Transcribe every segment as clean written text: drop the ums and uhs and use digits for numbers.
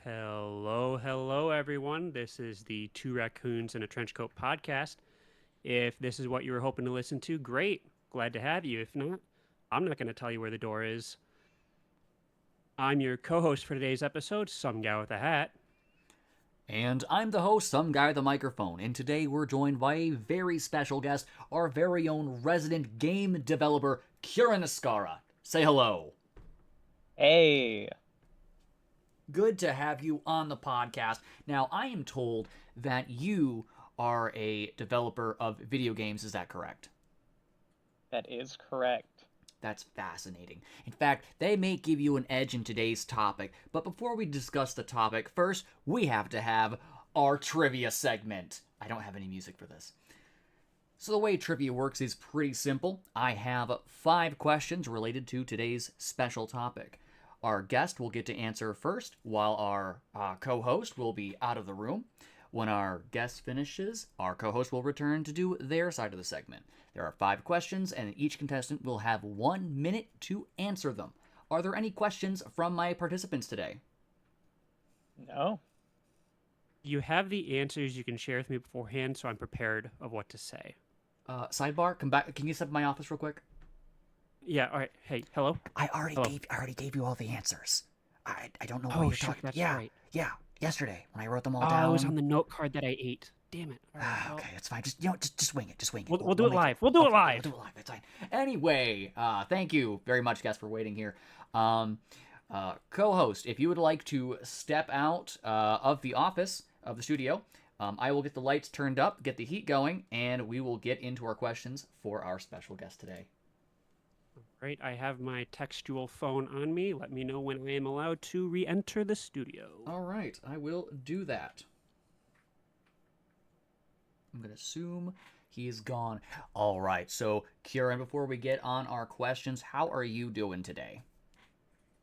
Hello, everyone. This is the Two Raccoons in a Trench Coat podcast. If this is what you were hoping to listen to, great. Glad to have you. If not, I'm not going to tell you where the door is. I'm your co host for today's episode, Some Guy with a Hat. And I'm the host, Some Guy with a Microphone, and today we're joined by a very special guest, our very own resident game developer, Curin. Say hello. Hey. Good to have you on the podcast. Now, I am told that you are a developer of video games. Is that correct? That is correct. That's fascinating. In fact, they may give you an edge in today's topic. But before we discuss the topic, first, we have to have our trivia segment. I don't have any music for this. So the way trivia works is pretty simple. I have 5 questions related to today's special topic. Our guest will get to answer first, while our co-host will be out of the room. When our guest finishes, our co-host will return to do their side of the segment. There are 5 questions, and each contestant will have 1 minute to answer them. Are there any questions from my participants today? No. You have the answers you can share with me beforehand, so I'm prepared of what to say. Sidebar, come back. Can you step in my office real quick? Yeah, all right. Hey, hello? I Hello. already gave you all the answers. I don't know Oh, what you're shit, talking. that's Yeah, right. yeah. Yesterday when I wrote them all Oh, down. it was on the note card that I ate. Damn it. All right, well, Okay, it's fine. Just wing it. Just wing it. We'll do it make live. We'll do it okay, live. We'll do it live. It's fine. Anyway, thank you very much, guys, for waiting here. Co-host, if you would like to step out of the office of the studio, I will get the lights turned up, get the heat going, and we will get into our questions for our special guest today. Right, I have my textual phone on me. Let me know when I am allowed to re-enter the studio. All right, I will do that. I'm going to assume he's gone. All right, so Kieran, before we get on our questions, how are you doing today?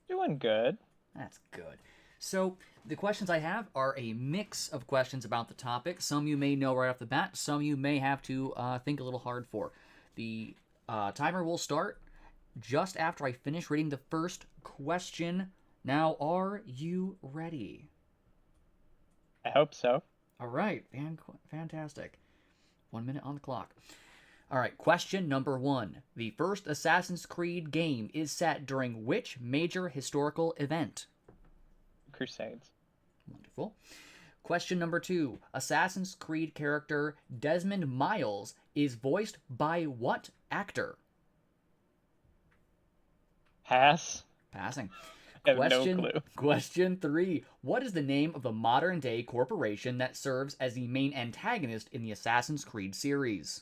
Doing good. That's good. So the questions I have are a mix of questions about the topic. Some you may know right off the bat. Some you may have to think a little hard for. The timer will start just after I finish reading the first question. Now, are you ready? I hope so. All right, fantastic. 1 minute on the clock. All right, question number 1. The first Assassin's Creed game is set during which major historical event? Crusades. Wonderful. Question number 2. Assassin's Creed character Desmond Miles is voiced by what actor? Pass. Passing. I have no clue. Question 3. What is the name of the modern-day corporation that serves as the main antagonist in the Assassin's Creed series?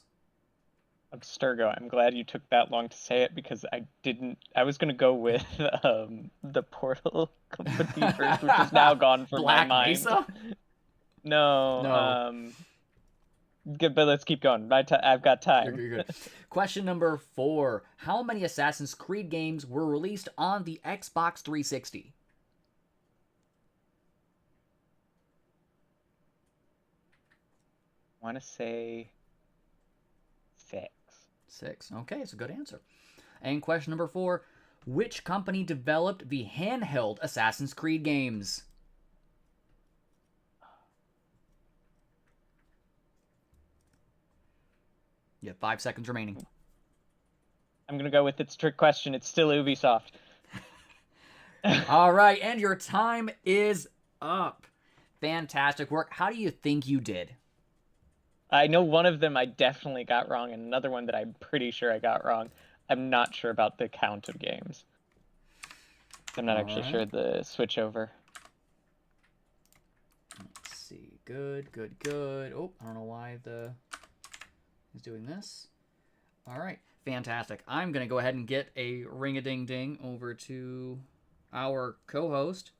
Abstergo. I'm glad you took that long to say it because I didn't. I was gonna go with the Portal company first, which is now gone from Black my mind. Mesa? No. Good, but let's keep going. I've got time. You're good. Question number 4. How many Assassin's Creed games were released on the Xbox 360? I want to say 6. 6. Okay, it's a good answer. And question number 4. Which company developed the handheld Assassin's Creed games? You have 5 seconds remaining. I'm gonna go with its trick question. It's still Ubisoft. All right, and your time is up. Fantastic work. How do you think you did? I know one of them I definitely got wrong, and another one that I'm pretty sure I got wrong. I'm not sure about the count of games. I'm not actually sure the switch over. Let's see. Good. Oh, I don't know why he's doing this. All right, fantastic. I'm going to go ahead and get a ring-a-ding-ding over to our co-host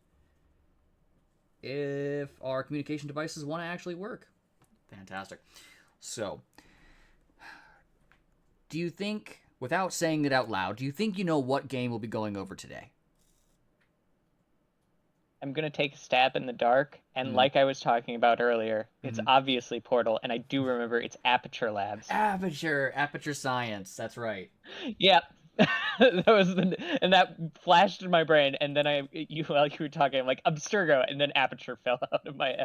if our communication devices want to actually work. Fantastic. So, do you think, without saying it out loud, do you think you know what game we'll be going over today? I'm going to take a stab in the dark, and like I was talking about earlier, it's obviously Portal, and I do remember it's Aperture Labs. Aperture Science, that's right. Yep. That was and that flashed in my brain, and then while you were talking, I'm like Abstergo, and then Aperture fell out of my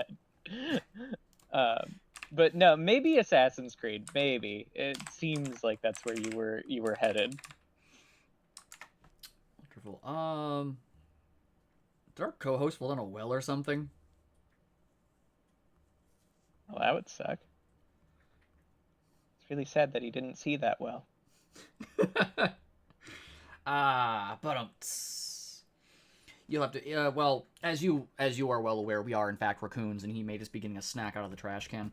head. But no, maybe Assassin's Creed. Maybe it seems like that's where you were headed. Wonderful. Did our co-host fall down a well or something? Well, that would suck. It's really sad that he didn't see that well. But you'll have to. Well, as you are well aware, we are in fact raccoons, and he may just be getting a snack out of the trash can.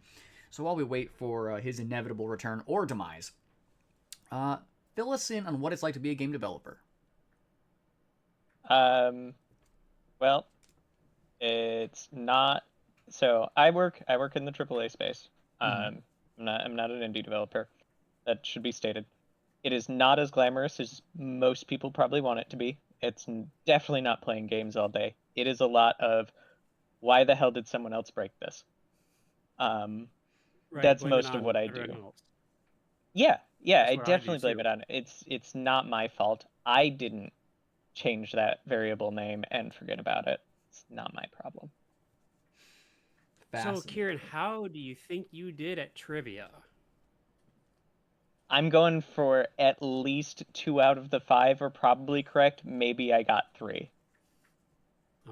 So while we wait for his inevitable return or demise, fill us in on what it's like to be a game developer. Well, it's not. So I work in the AAA space. I'm not an indie developer. That should be stated. It is not as glamorous as most people probably want it to be. It's definitely not playing games all day. It is a lot of, why the hell did someone else break this? Right, That's blame it most of on what I everyone do. else. Yeah, That's I what I do definitely blame too. it on it. It's not my fault. I didn't change that variable name and forget about it. It's not my problem. So, Kieran, how do you think you did at trivia? I'm going for at least 2 out of the 5 are probably correct. Maybe I got 3.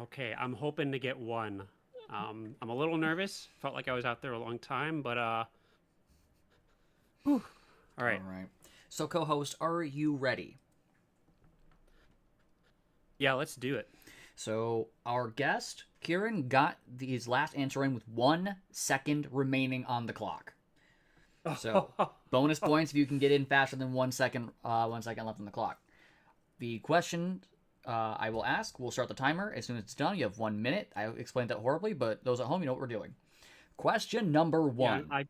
Okay, I'm hoping to get 1. I'm a little nervous. Felt like I was out there a long time, but whew. All right. All right. So, co-host, are you ready? Yeah, let's do it. So, our guest, Curin, got his last answer in with 1 second remaining on the clock. So, bonus points if you can get in faster than 1 second. 1 second left on the clock. The question I will ask, we'll start the timer as soon as it's done. You have 1 minute. I explained that horribly, but those at home, you know what we're doing. Question number 1. Yeah,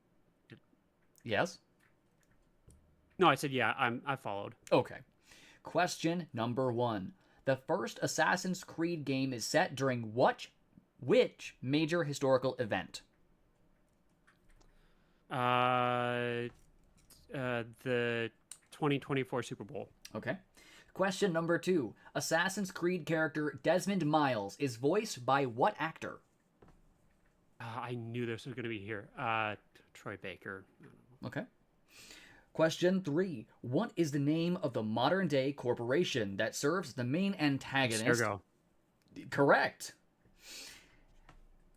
Yes? No, I said yeah. I followed. Okay. Question number 1. The first Assassin's Creed game is set during which major historical event? The 2024 Super Bowl. Okay. Question number 2. Assassin's Creed character Desmond Miles is voiced by what actor? I knew this was going to be here. Troy Baker. Okay. Question 3. What is the name of the modern-day corporation that serves the main antagonist? Sergo. Correct.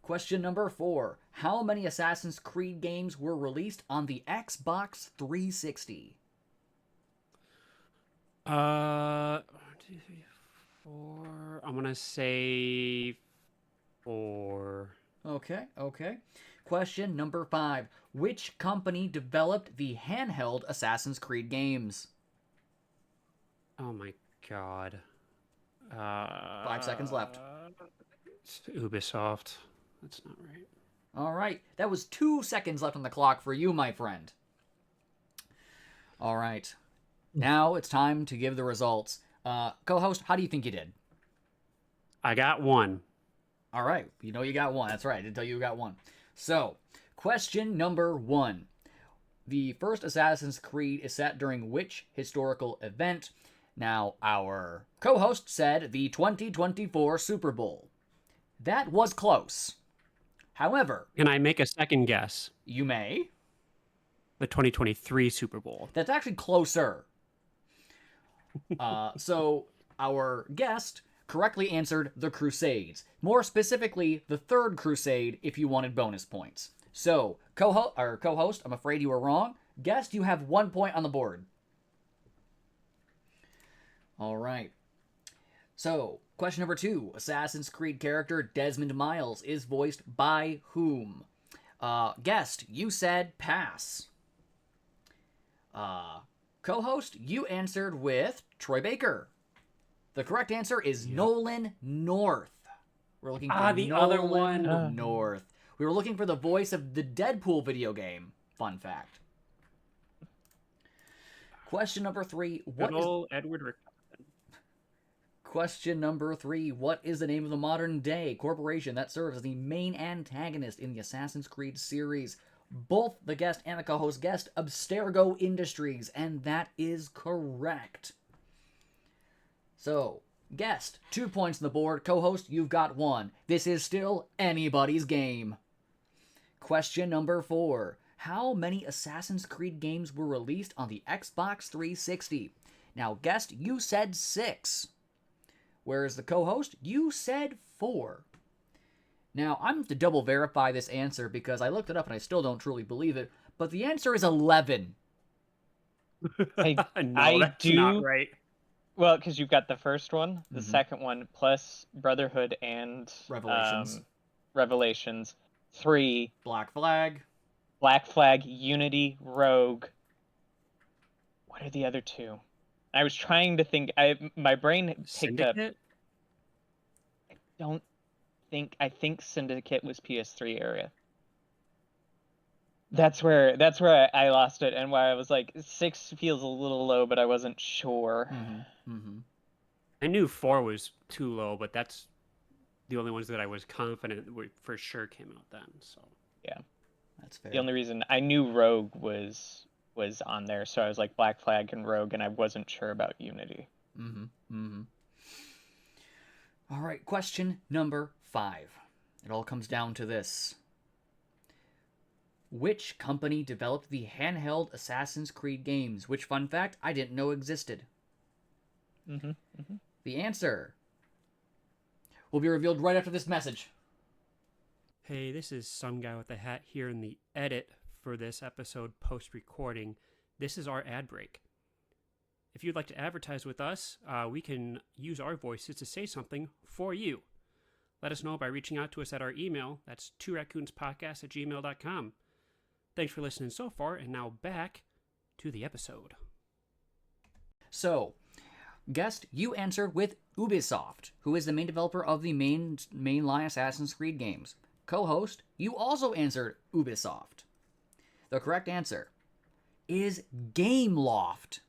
Question number 4. How many Assassin's Creed games were released on the Xbox 360? 1, 2, 3, 4. I'm gonna say 4. Okay. Question number 5. Which company developed the handheld Assassin's Creed games? Oh my god. 5 seconds left. It's Ubisoft. That's not right. All right. That was 2 seconds left on the clock for you, my friend. All right. Now it's time to give the results. Co-host, how do you think you did? I got 1. All right. You know you got 1. That's right. I did tell you got 1. So, question number 1. The first Assassin's Creed is set during which historical event? Now, our co-host said the 2024 Super Bowl. That was close. However, Can I make a second guess? you may. The 2023 Super Bowl. That's actually closer. So, our guest correctly answered the Crusades. More specifically, the Third Crusade if you wanted bonus points. So, co-host, I'm afraid you were wrong. Guest, you have 1 point on the board. All right. So, question number 2. Assassin's Creed character Desmond Miles is voiced by whom? Guest, you said pass. Co-host, you answered with Troy Baker. The correct answer is Nolan North. We're looking for the Nolan other one. North. We were looking for the voice of the Deadpool video game. Fun fact. Question number 3. Good old Edward Rick. Question number 3. What is the name of the modern-day corporation that serves as the main antagonist in the Assassin's Creed series? Both the guest and the co-host guessed Abstergo Industries, and that is correct. So, guest, 2 points on the board. Co-host, you've got 1. This is still anybody's game. Question number 4. How many Assassin's Creed games were released on the Xbox 360? Now, guest, you said 6. Whereas the co-host, you said 4. Now, I'm going to double verify this answer because I looked it up and I still don't truly believe it, but the answer is 11. No, I that's do. not right. Well, because you've got the first one, the Mhm. second one, plus Brotherhood and Revelations. Revelations. 3, Black Flag. Black Flag, Unity, Rogue. What are the other 2? I was trying to think. My brain picked up. Syndicate? I think Syndicate was PS3 area. That's where I lost it, and why I was like 6 feels a little low, but I wasn't sure. I knew 4 was too low, but that's the only ones that I was confident would for sure came out then. So Yeah, That's fair. the only reason I knew Rogue was on there, so I was like Black Flag and Rogue, and I wasn't sure about Unity. All right, question number 5. It all comes down to this. Which company developed the handheld Assassin's Creed games? Which, fun fact, I didn't know existed. The answer will be revealed right after this message. hey, this is some guy with a hat here in the edit for this episode post-recording. This is our ad break. If you'd like to advertise with us, we can use our voices to say something for you. Let us know by reaching out to us at our email. That's 2raccoonspodcast@gmail.com. Thanks for listening so far, and now back to the episode. So, guest, you answered with Ubisoft, who is the main developer of the mainline Assassin's Creed games. Co-host, you also answered Ubisoft. The correct answer is Gameloft.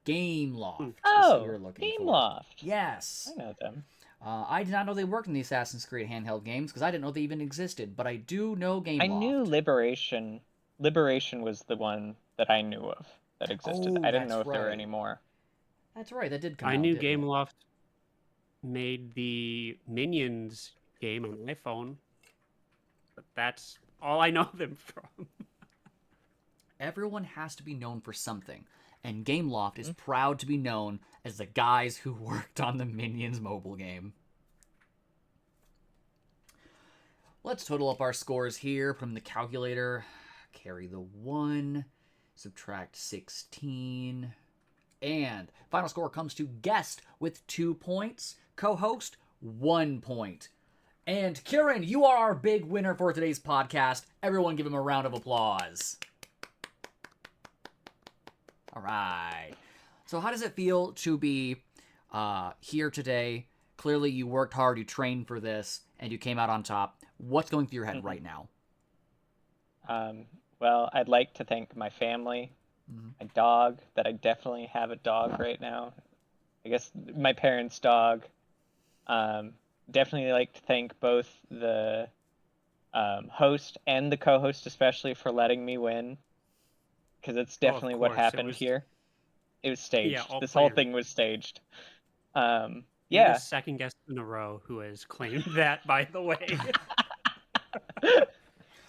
Gameloft. Oh, is who you're looking Gameloft. For. Yes. I know them. I did not know they worked in the Assassin's Creed handheld games because I didn't know they even existed, but I do know Gameloft. I knew Liberation. Liberation was the one that I knew of that existed. Oh, I didn't that's know if there were right. any more. That's right, that did come out. I knew didn't it? Gameloft made the Minions game on iPhone, but that's all I know them from. Everyone has to be known for something, and Gameloft is proud to be known as the guys who worked on the Minions mobile game. Let's total up our scores here from the calculator. Carry the 1, subtract 16, and final score comes to guest with 2 points, co-host 1 point. And Curin, you are our big winner for today's podcast. Everyone give him a round of applause. All right. So how does it feel to be here today? Clearly you worked hard, you trained for this, and you came out on top. What's going through your head right now? Well, I'd like to thank my family, my dog, that I definitely have a dog right now. I guess my parents' dog. Definitely like to thank both the host and the co-host, especially for letting me win, because it's definitely what course, it happened was- here. It was staged. Yeah, all This whole planned. thing was staged. You're Yeah. the second guest in a row who has claimed that, by the way.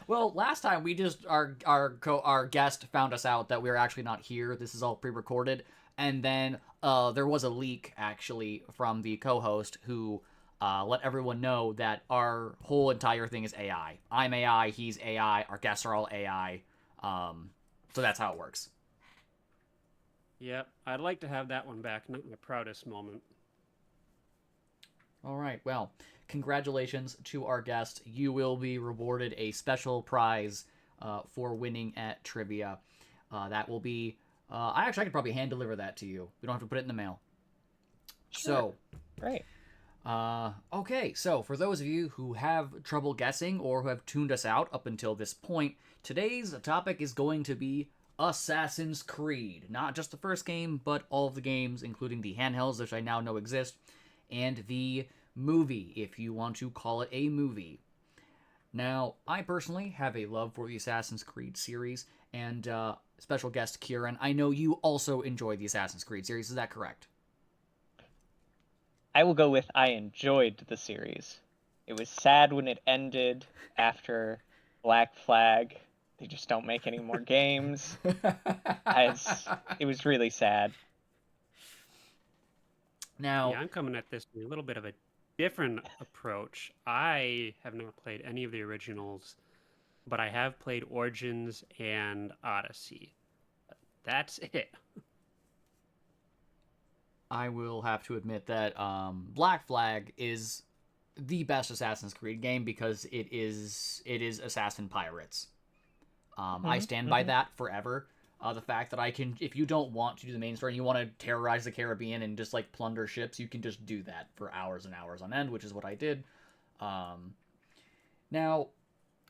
Well, last time we just our guest found us out that we were actually not here. This is all pre-recorded, and then there was a leak actually from the co-host who let everyone know that our whole entire thing is AI. I'm AI, he's AI, our guests are all AI. So that's how it works. Yep, I'd like to have that one back. Not my proudest moment. All right, well, congratulations to our guest. You will be rewarded a special prize for winning at trivia. That will be... I could probably hand deliver that to you. We don't have to put it in the mail. Sure. So, Great. okay, so for those of you who have trouble guessing or who have tuned us out up until this point, today's topic is going to be Assassin's Creed. Not just the first game, but all of the games, including the handhelds, which I now know exist, and the movie, if you want to call it a movie. Now, I personally have a love for the Assassin's Creed series, and special guest Curin, I know you also enjoy the Assassin's Creed series, is that correct? I will go with I enjoyed the series. It was sad when it ended after Black Flag. They just don't make any more games. It was really sad. Now, Yeah, I'm coming at this with a little bit of a different approach. I have not played any of the originals, but I have played Origins and Odyssey. That's it. I will have to admit that Black Flag is the best Assassin's Creed game because it is assassin pirates. I stand by that forever. The fact that I can, if you don't want to do the main story and you want to terrorize the Caribbean and just like plunder ships, you can just do that for hours and hours on end, which is what I did. Now,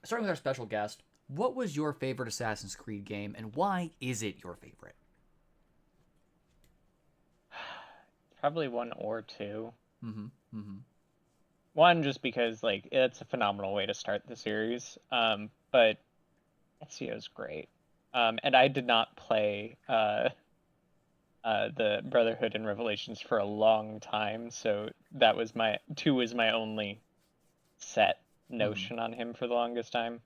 starting with our special guest, what was your favorite Assassin's Creed game and why is it your favorite? Probably one or two. Mm-hmm. Mm-hmm. One, just because like it's a phenomenal way to start the series. But Ezio's great. And I did not play the Brotherhood and Revelations for a long time, so that was my two was my only set notion on him for the longest time.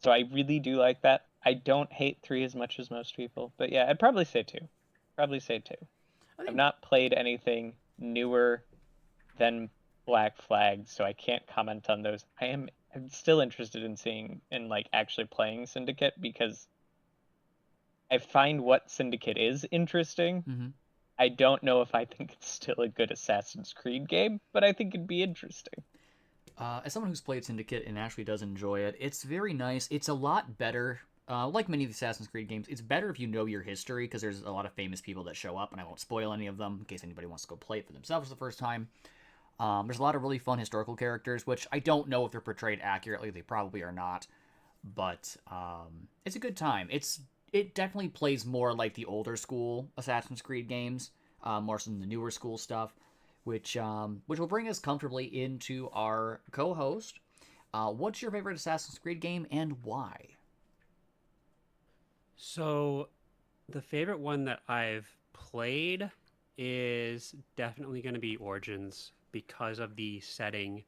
So I really do like that. I don't hate three as much as most people, but yeah, I'd probably say two. Probably say two. I've not played anything newer than Black Flag, so I can't comment on those. I'm still interested in seeing and like actually playing Syndicate because I find what Syndicate is interesting. Mm-hmm. I don't know if I think it's still a good Assassin's Creed game, but I think it'd be interesting. As someone who's played Syndicate and actually does enjoy it, it's very nice. It's a lot better. Like many of the Assassin's Creed games, it's better if you know your history because there's a lot of famous people that show up, and I won't spoil any of them in case anybody wants to go play it for themselves the first time. There's a lot of really fun historical characters, which I don't know if they're portrayed accurately. They probably are not, but it's a good time. It definitely plays more like the older school Assassin's Creed games, more so than the newer school stuff, which will bring us comfortably into our co-host. What's your favorite Assassin's Creed game and why? So, the favorite one that I've played is definitely going to be Origins because of the setting.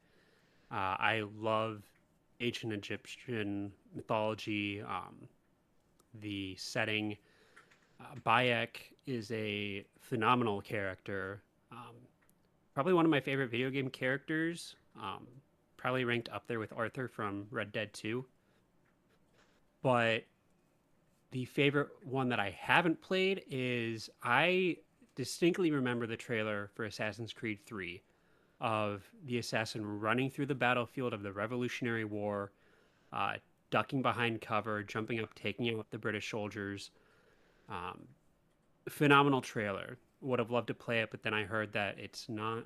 I love ancient Egyptian mythology, the setting. Bayek is a phenomenal character. Probably one of my favorite video game characters. Probably ranked up there with Arthur from Red Dead 2. But the favorite one that I haven't played is I distinctly remember the trailer for Assassin's Creed 3 of the assassin running through the battlefield of the Revolutionary War, uh, ducking behind cover, jumping up, taking out the British soldiers. Um, Phenomenal trailer. Would have loved to play it, but then I heard that it's not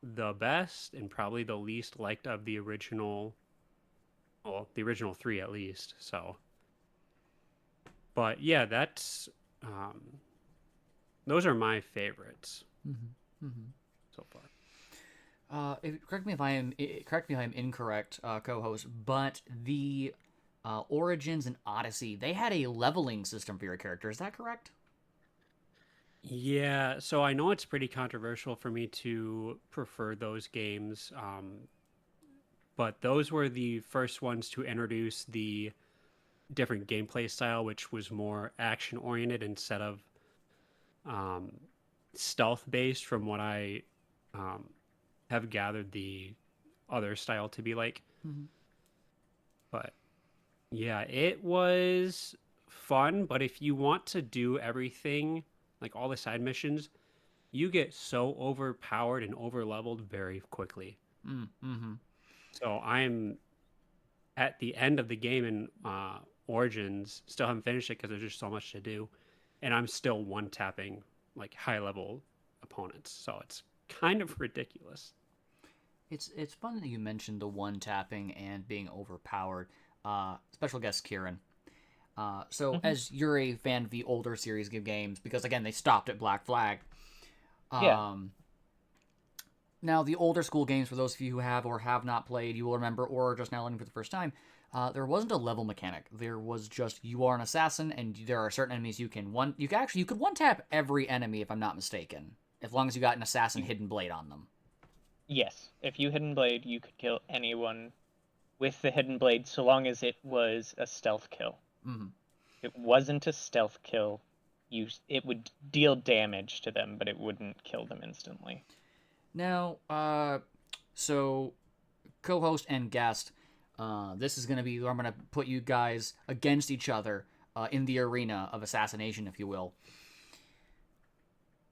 the best and probably the least liked of the original, well, the original three at least. So, but yeah, that's those are my favorites Mm-hmm. Mm-hmm. so far. Correct me if I am incorrect, co-host. But the Origins and Odyssey, they had a leveling system for your character. Is that correct? Yeah, so I know it's pretty controversial for me to prefer those games, but those were the first ones to introduce the different gameplay style, which was more action oriented instead of um, stealth based, from what I um, have gathered the other style to be like. Mm-hmm. But yeah, it was fun, but if you want to do everything, like all the side missions, you get so overpowered and over leveled very quickly. Mm-hmm. So I'm at the end of the game in Origins, still haven't finished it because there's just so much to do, and I'm still one tapping like high level opponents. So it's kind of ridiculous. It's fun that you mentioned the one tapping and being overpowered. Special guest Curin. So as you're a fan of the older series of games, because again they stopped at Black Flag. Yeah. Now the older school games, for those of you who have or have not played, you will remember, or are just now learning for the first time. There wasn't a level mechanic. There was just you are an assassin, and there are certain enemies you could one tap every enemy if I'm not mistaken. as long as you got an assassin hidden blade on them. Yes, if you hidden blade, you could kill anyone with the hidden blade, so long as it was a stealth kill. Mm-hmm. If it wasn't a stealth kill, it would deal damage to them, but it wouldn't kill them instantly. Now, so co-host and guest, this is gonna be where I'm gonna put you guys against each other in the arena of assassination, if you will.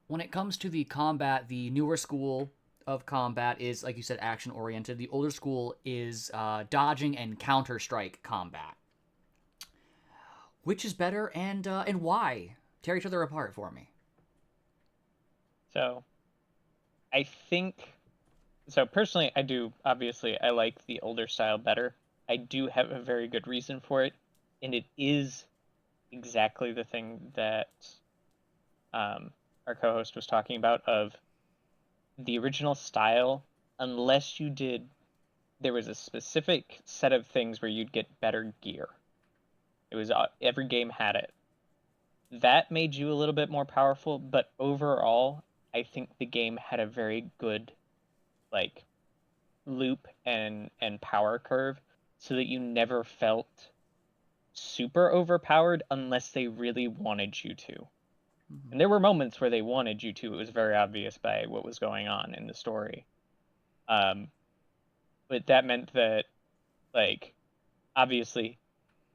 When it comes to the combat, the newer school of combat is, like you said, action oriented. The older school is dodging and counter strike combat. Which is better, and why? Tear each other apart for me. So, I think. So personally, I like the older style better. I do have a very good reason for it, and it is exactly the thing that our co-host was talking about of the original style. Unless you did, there was a specific set of things where you'd get better gear. It was every game had it. That made you a little bit more powerful, but overall, I think the game had a very good like loop and power curve, so that you never felt super overpowered unless they really wanted you to. Mm-hmm. And there were moments where they wanted you to. It was very obvious by what was going on in the story. But that meant that, like, obviously,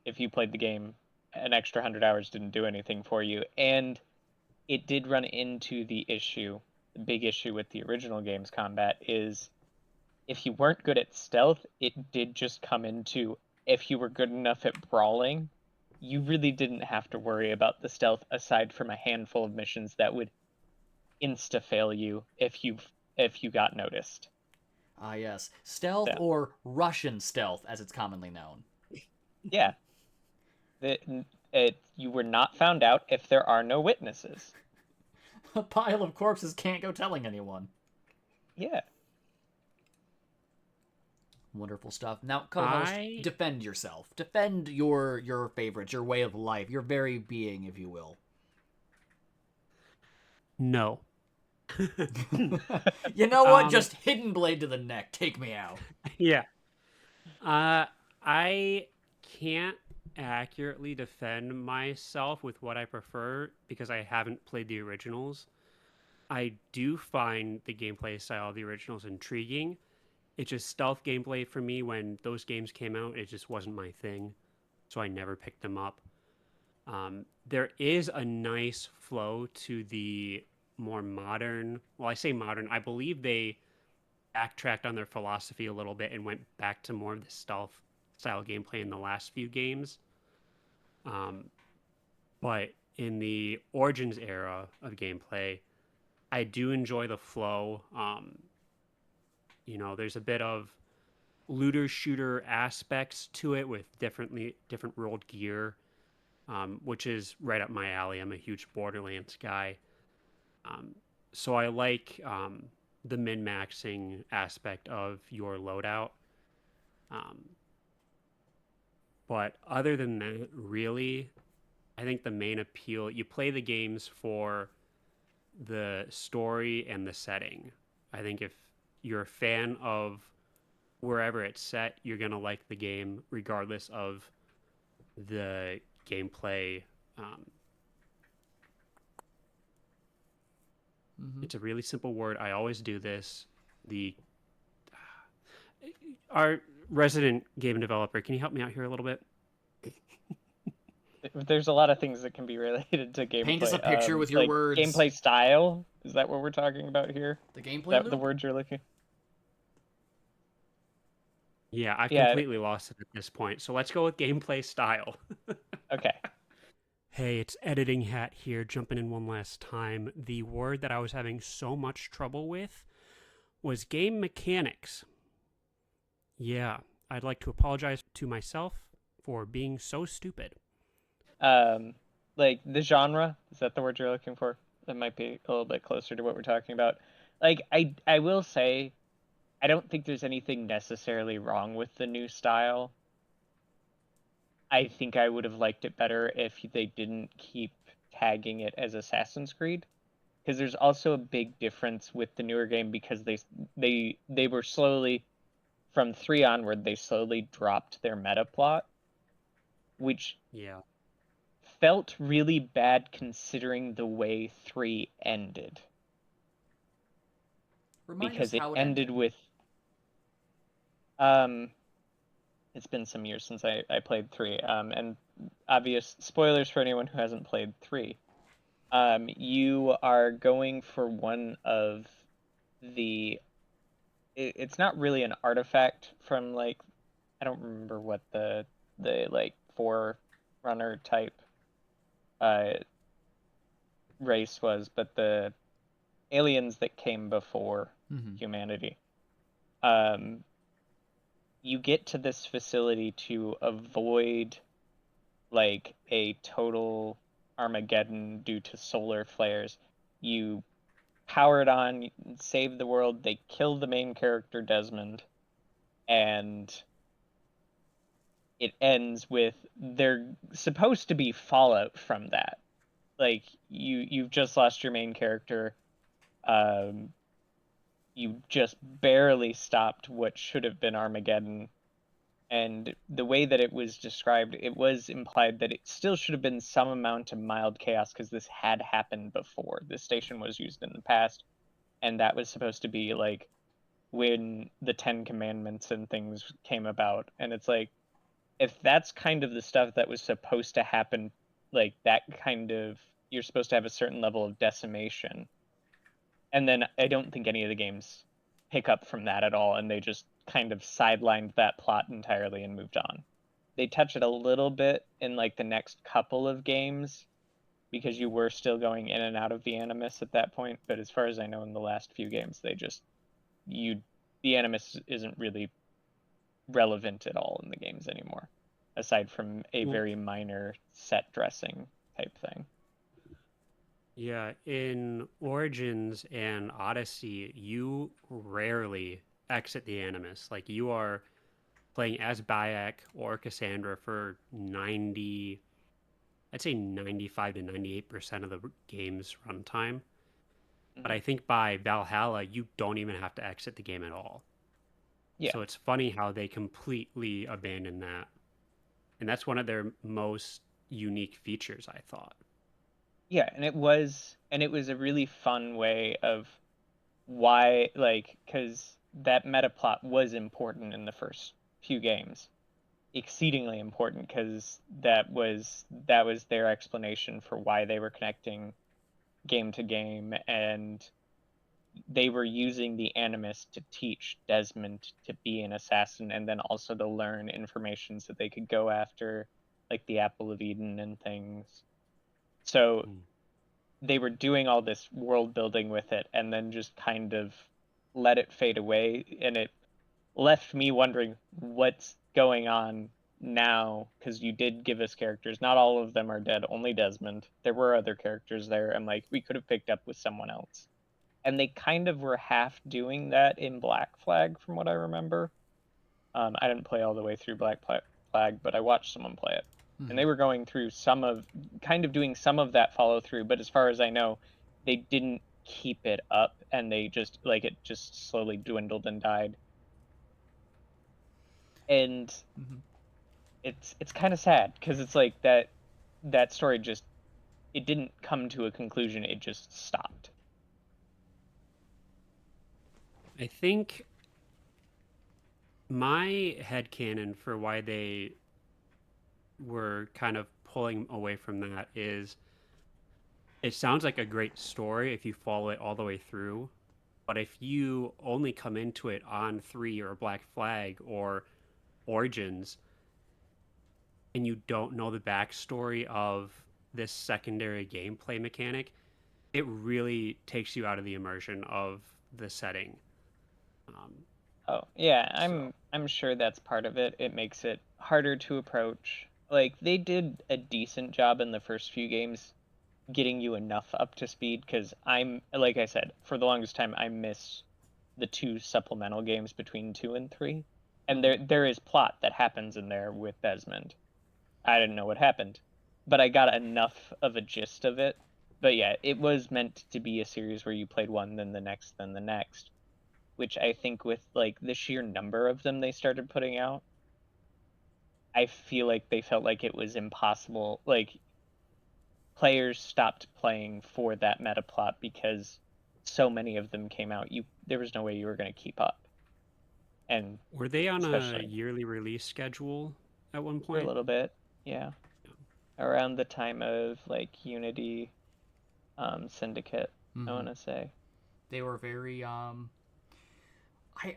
if you played the game, an extra 100 hours didn't do anything for you. And it did run into the big issue with the original game's combat is if you weren't good at stealth, it did just come into if you were good enough at brawling, you really didn't have to worry about the stealth aside from a handful of missions that would insta fail you if you got noticed. Ah, yes. Stealth, So, or Russian stealth, as it's commonly known. yeah, you were not found out if there are no witnesses. A pile of corpses can't go telling anyone. Yeah. Wonderful stuff. Now, co-host, I defend yourself. Defend your favorites, your way of life, your very being, if you will. no. You know what? Um, Just hidden blade to the neck. Take me out. yeah. I can't accurately defend myself with what I prefer because I haven't played the originals. I do find the gameplay style of the originals intriguing. It's just stealth gameplay for me when those games came out, it just wasn't my thing. So I never picked them up. There is a nice flow to the more modern. Well, I say modern. I believe they backtracked on their philosophy a little bit and went back to more of the stealth style gameplay in the last few games. Um, but in the Origins era of gameplay, I do enjoy the flow. There's a bit of looter shooter aspects to it with different rolled gear, which is right up my alley. I'm a huge Borderlands guy. Um, so I like the min maxing aspect of your loadout. Um, but other than that, really, I think the main appeal, you play the games for the story and the setting. I think if you're a fan of wherever it's set, you're going to like the game regardless of the gameplay. Um, Mm-hmm. it's a really simple word. I always do this. The Our resident game developer, can you help me out here a little bit? There's a lot of things that can be related to Paint us a gameplay. picture with your Like words. gameplay style. Is that what we're talking about here? The Is gameplay that loop? the words you're looking? Yeah, I've Yeah. completely lost it at this point. So let's go with gameplay style. Okay. Hey, it's Editing Hat here, jumping in one last time. The word that I was having so much trouble with was game mechanics. Yeah, I'd like to apologize to myself for being so stupid. Like the genre, is that the word you're looking for? That might be a little bit closer to what we're talking about. Like I will say I don't think there's anything necessarily wrong with the new style. I think I would have liked it better if they didn't keep tagging it as Assassin's Creed. because there's also a big difference with the newer game because they were slowly from 3 onward they slowly dropped their meta plot, which Yeah. felt really bad considering the way 3 ended, Remind us because it how it ended ended. with it's been some years since I played 3, and obvious spoilers for anyone who hasn't played 3. You are going for one of the it's not really an artifact from, like, I don't remember what the like forerunner type uh race was, but the aliens that came before Mm-hmm. humanity. Um, you get to this facility to avoid like a total Armageddon due to solar flares. You power it on, you save the world. They kill the main character Desmond, and it ends with they're supposed to be fallout from that. Like you've just lost your main character. Um, you just barely stopped what should have been Armageddon. And the way that it was described, it was implied that it still should have been some amount of mild chaos because this had happened before. This station was used in the past, and that was supposed to be like when the Ten Commandments and things came about. And it's like, if that's kind of the stuff that was supposed to happen, like that kind of, you're supposed to have a certain level of decimation. And then I don't think any of the games pick up from that at all, and they just kind of sidelined that plot entirely and moved on. They touch it a little bit in like the next couple of games because you were still going in and out of the Animus at that point, but as far as I know, in the last few games, they just you the Animus isn't really relevant at all in the games anymore, aside from a Well, very minor set dressing type thing. yeah, in Origins and Odyssey, you rarely exit the Animus. Like you are playing as Bayek or Cassandra for 90, I'd say 95 to 98% of the game's runtime. But Mm-hmm. I think by Valhalla, you don't even have to exit the game at all. Yeah, So it's funny how they completely abandoned that. And that's one of their most unique features, I thought. yeah, and it was a really fun way of why, like, because that meta plot was important in the first few games, exceedingly important, because that was their explanation for why they were connecting game to game, and they were using the Animus to teach Desmond to be an assassin, and then also to learn information so they could go after like the Apple of Eden and things. So Mm. they were doing all this world building with it and then just kind of let it fade away, and it left me wondering what's going on now, because you did give us characters. Not all of them are dead, only Desmond. There were other characters there, and like we could have picked up with someone else. And they kind of were half doing that in Black Flag from what I remember. I didn't play all the way through Flag, but I watched someone play it. And Mm-hmm. they were going through kind of doing some of that follow through, but as far as I know, they didn't keep it up, and they just, like, it just slowly dwindled and died. And Mm-hmm. it's kind of sad because it's like that story just, it didn't come to a conclusion, it just stopped. I think my headcanon for why they were kind of pulling away from that is it sounds like a great story if you follow it all the way through. But if you only come into it on 3 or Black Flag or Origins and you don't know the backstory of this secondary gameplay mechanic, it really takes you out of the immersion of the setting. Um, Oh, yeah, so, I'm sure that's part of it. It makes it harder to approach. Like, they did a decent job in the first few games getting you enough up to speed, because like I said, for the longest time I miss the two supplemental games between 2 and 3. And Mm-hmm. there is plot that happens in there with Desmond. I didn't know what happened, but I got enough of a gist of it but yeah, it was meant to be a series where you played one, then the next, then the next, which I think with like the sheer number of them they started putting out, I feel like they felt like it was impossible. Like players stopped playing for that meta plot because so many of them came out. There was no way you were going to keep up, and Were they on a especially yearly release schedule at one for a point? little bit, yeah, around the time of like Unity, Syndicate, I Mm-hmm. want to say. They were very I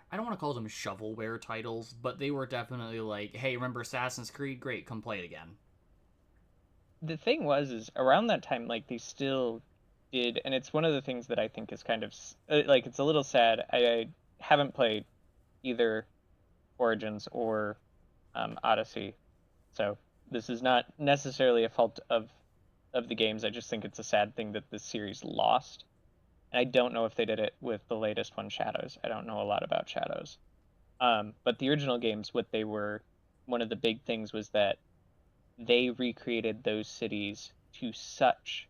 I don't want to call them shovelware titles, but they were definitely like, hey, remember Assassin's Creed? Great, come play it again. The thing was, is around that time, like they still did, and it's one of the things that I think is kind of like it's a little sad. I haven't played either Origins or Odyssey, so this is not necessarily a fault of the games. I just think it's a sad thing that the series lost. And I don't know if they did it with the latest one, Shadows. I don't know a lot about Shadows. But the original games, what they were, one of the big things was that they recreated those cities to such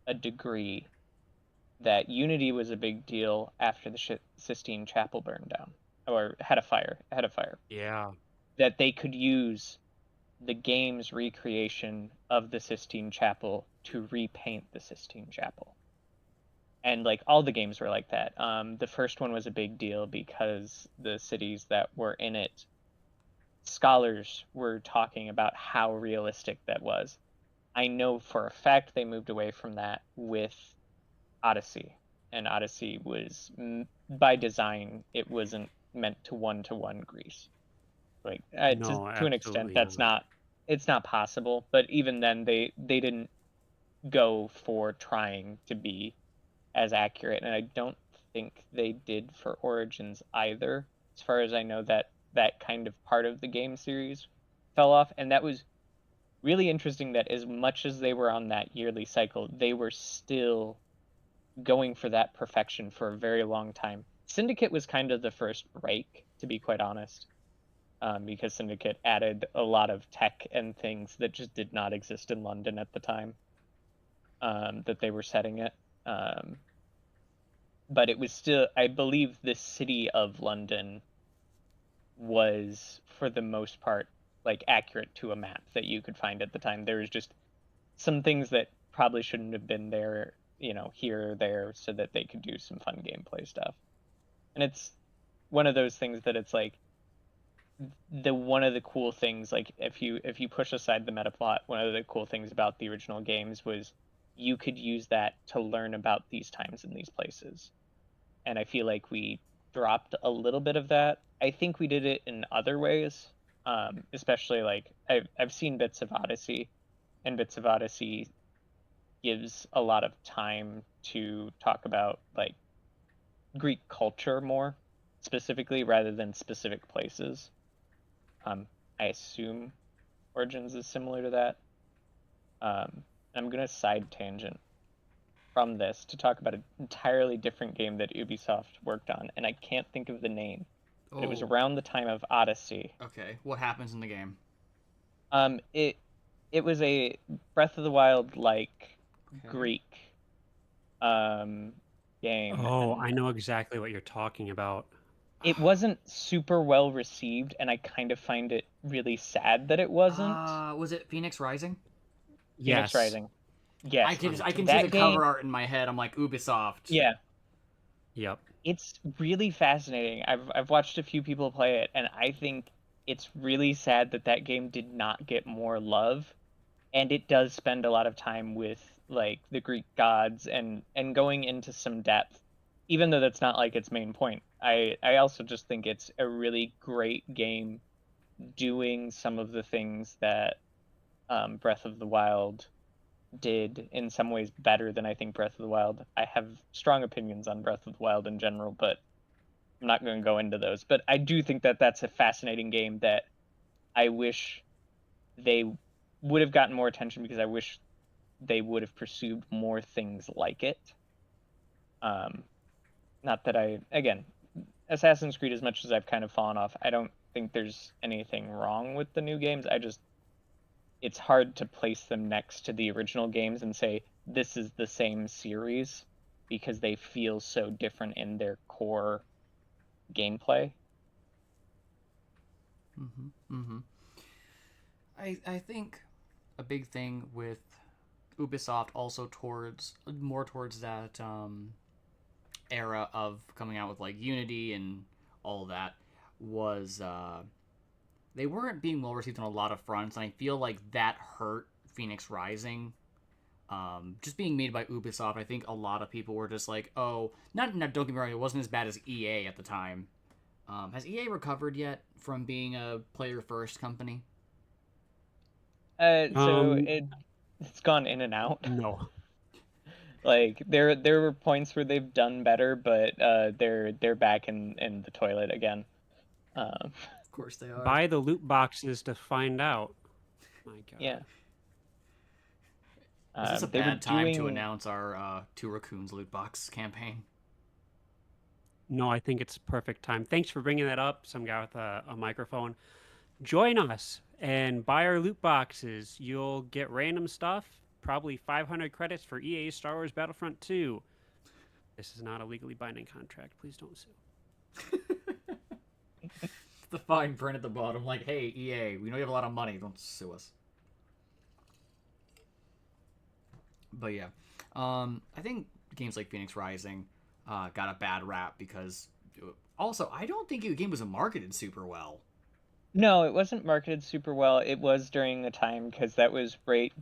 a degree that Unity was a big deal after the Sistine Chapel burned down or had a fire, Yeah. that they could use the game's recreation of the Sistine Chapel to repaint the Sistine Chapel. And like all the games were like that. The first one was a big deal because the cities that were in it, scholars were talking about how realistic that was. I know for a fact they moved away from that with Odyssey, and Odyssey was by design it wasn't meant to one Greece. Like No, to an extent, absolutely that's not. not it's not possible. But even then, they didn't go for trying to be as accurate, and I don't think they did for Origins either. As far as I know, that kind of part of the game series fell off, and that was really interesting. That as much as they were on that yearly cycle, they were still going for that perfection for a very long time. Syndicate was kind of the first break, to be quite honest, because Syndicate added a lot of tech and things that just did not exist in London at the time that they were setting it. But it was still, I believe, the city of London was, for the most part, like accurate to a map that you could find at the time. There was just some things that probably shouldn't have been there, here or there, so that they could do some fun gameplay stuff. And it's one of those things that it's like one of the cool things, like if you push aside the meta plot, one of the cool things about the original games was you could use that to learn about these times and these places. And I feel like we dropped a little bit of that. I think we did it in other ways, especially like I've seen bits of Odyssey, and bits of Odyssey gives a lot of time to talk about like Greek culture more specifically rather than specific places. I assume Origins is similar to that. I'm gonna side tangent from this to talk about an entirely different game that Ubisoft worked on, and I can't think of the name, but it was Oh, around the time of Odyssey. okay. What happens in the game? It was a Breath of the Wild like Okay. Greek um game, Oh, and I know exactly what you're talking about. it wasn't super well received, and I kind of find it really sad that it wasn't. Was it Phoenix Rising? Phoenix Yes. Rising. Yes, I can see the that cover game. art in my head. I'm like Ubisoft. Yeah, Yep. it's really fascinating. I've watched a few people play it, and I think it's really sad that that game did not get more love. And it does spend a lot of time with like the Greek gods and going into some depth, even though that's not like its main point. I also just think it's a really great game doing some of the things that Breath of the Wild did in some ways better than I think Breath of the Wild. I have strong opinions on Breath of the Wild in general, but I'm not going to go into those. But I do think that that's a fascinating game that I wish they would have gotten more attention, because I wish they would have pursued more things like it. Um, Not that again, Assassin's Creed, as much as I've kind of fallen off, I don't think there's anything wrong with the new games. I just it's hard to place them next to the original games and say this is the same series because they feel so different in their core gameplay. I think a big thing with Ubisoft also towards that era of coming out with like Unity and all that was they weren't being well received on a lot of fronts, and I feel like that hurt Phoenix Rising. Just being made by Ubisoft, I think a lot of people were just like, "Oh, not don't get me wrong, it wasn't as bad as EA at the time." Has EA recovered yet from being a player first company? So Um, it's gone in and out. no. Like there were points where they've done better, but they're back in the toilet again. Um, Of course they are. Buy the loot boxes to find out. My yeah. God. Is this a They were bad time to doing announce our Two Raccoons loot box campaign? No, I think it's perfect time. Thanks for bringing that up. Some guy with a microphone. Join us and buy our loot boxes. You'll get random stuff, probably 500 credits for EA's Star Wars Battlefront 2. This is not a legally binding contract. Please don't sue. The fine print at the bottom, like, "Hey EA, we know you have a lot of money. Don't sue us." But yeah, I think games like Phoenix Rising got a bad rap because also I don't think the game was marketed super well. No, it wasn't marketed super well. It was during the time because that is right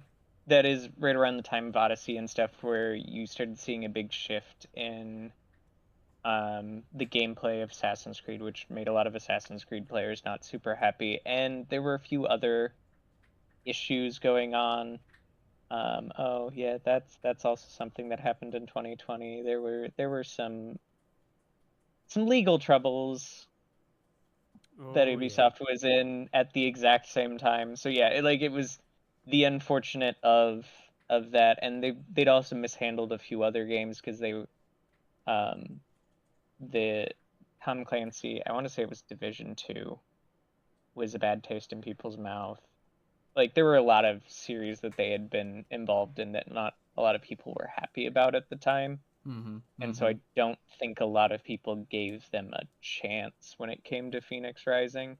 around the time of Odyssey and stuff where you started seeing a big shift in the gameplay of Assassin's Creed, which made a lot of Assassin's Creed players not super happy. And there were a few other issues going on. Oh yeah, that's also something that happened in 2020. There were some legal troubles that Oh, yeah. Ubisoft was in at the exact same time. So yeah, it was the unfortunate of that, and they'd also mishandled a few other games because um the Tom Clancy, I want to say it was Division 2, was a bad taste in people's mouth. Like there were a lot of series that they had been involved in that not a lot of people were happy about at the time. Mm-hmm. And so Mm-hmm. I don't think a lot of people gave them a chance when it came to Phoenix Rising.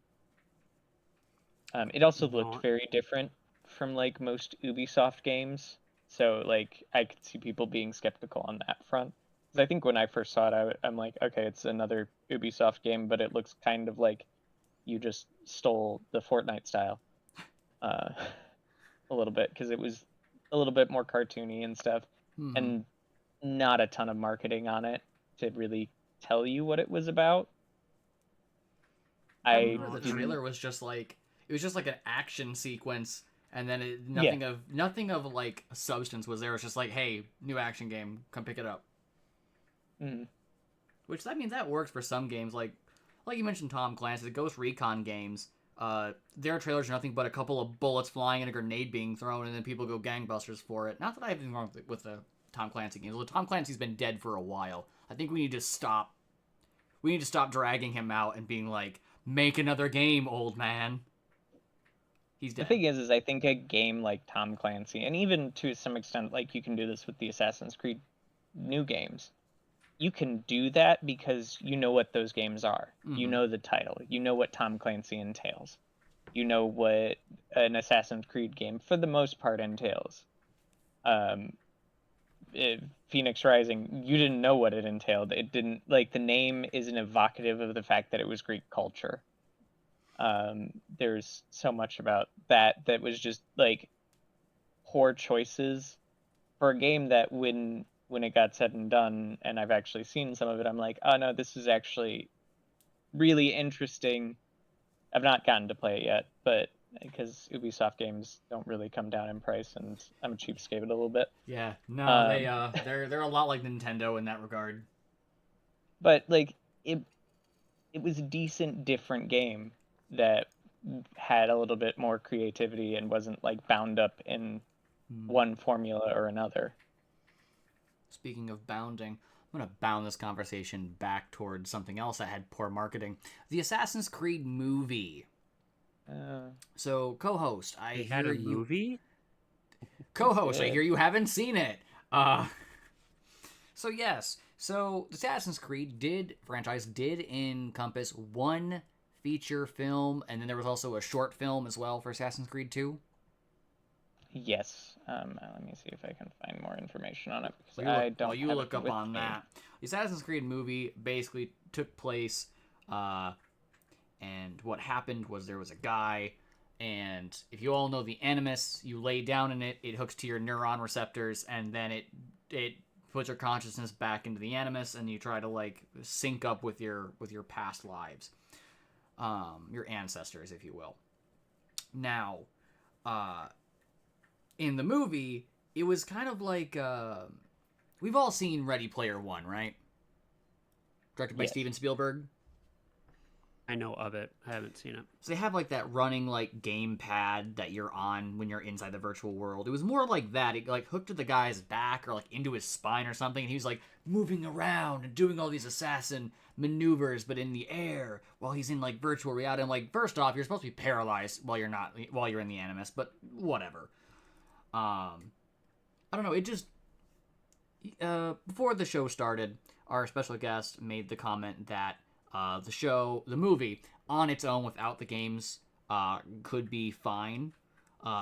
It also looked No. very different from like most Ubisoft games. So like I could see people being skeptical on that front. 'Cause I think when I first saw it, I'm like, okay, it's another Ubisoft game, but it looks kind of like you just stole the Fortnite style uh, a little bit because it was a little bit more cartoony and stuff, Mm-hmm. and not a ton of marketing on it to really tell you what it was about. I I remember No, the and didn't. trailer was just like it was just like an action sequence, and then Yeah. nothing of like substance was there. It was just like, "Hey, new action game, come pick it up." Mm, Which that means that works for some games, like you mentioned, Tom Clancy, the Ghost Recon games. Their trailers are nothing but a couple of bullets flying and a grenade being thrown, and then people go gangbusters for it. Not that I have anything wrong with the Tom Clancy games. Well, Tom Clancy's been dead for a while. I think we need to stop. We need to stop dragging him out and being like, "Make another game, old man." He's the dead. thing is I think a game like Tom Clancy, and even to some extent, like you can do this with the Assassin's Creed new games, you can do that because you know what those games are. You Mm-hmm. know the title. You know what Tom Clancy entails. You know what an Assassin's Creed game, for the most part, entails. Um, Phoenix Rising, you didn't know what it entailed. It didn't like the name isn't evocative of the fact that it was Greek culture. There's so much about that was just like poor choices for a game that when it got said and done, and I've actually seen some of it, I'm like, oh no, this is actually really interesting. I've not gotten to play it yet, but because Ubisoft games don't really come down in price, and I'm a cheapskate a little bit. Yeah, no, Um, they're a lot like Nintendo in that regard. but like it it was a decent, different game that had a little bit more creativity and wasn't like bound up in Hmm. one formula or another. Speaking of bounding, I'm gonna bound this conversation back towards something else that had poor marketing. The Assassin's Creed movie. So, co-host, I They had hear a you. movie. Co-host, I Good. hear you haven't seen it. Uh, so yes, so the Assassin's Creed franchise did encompass one feature film, and then there was also a short film as well for Assassin's Creed 2. Yes. Let me see if I can find more information on it because Well, I while don't you have it look up with on me. that, the Assassin's Creed movie basically took place, uh, and what happened was there was a guy, and if you all know the Animus, you lay down in it, it hooks to your neuron receptors, and then it puts your consciousness back into the Animus, and you try to like sync up with your past lives, your ancestors, if you will. Now, uh, in the movie, it was kind of like we've all seen Ready Player One, right? Directed by Yes. Steven Spielberg. I know of it. I haven't seen it. So they have like that running like game pad that you're on when you're inside the virtual world. It was more like that. It like hooked to the guy's back or like into his spine or something, and he was like moving around and doing all these assassin maneuvers, but in the air while he's in like virtual reality. And like, first off, you're supposed to be paralyzed while you're in the Animus, but whatever. I don't know. It just before the show started, our special guest made the comment that the movie, on its own without the games, could be fine.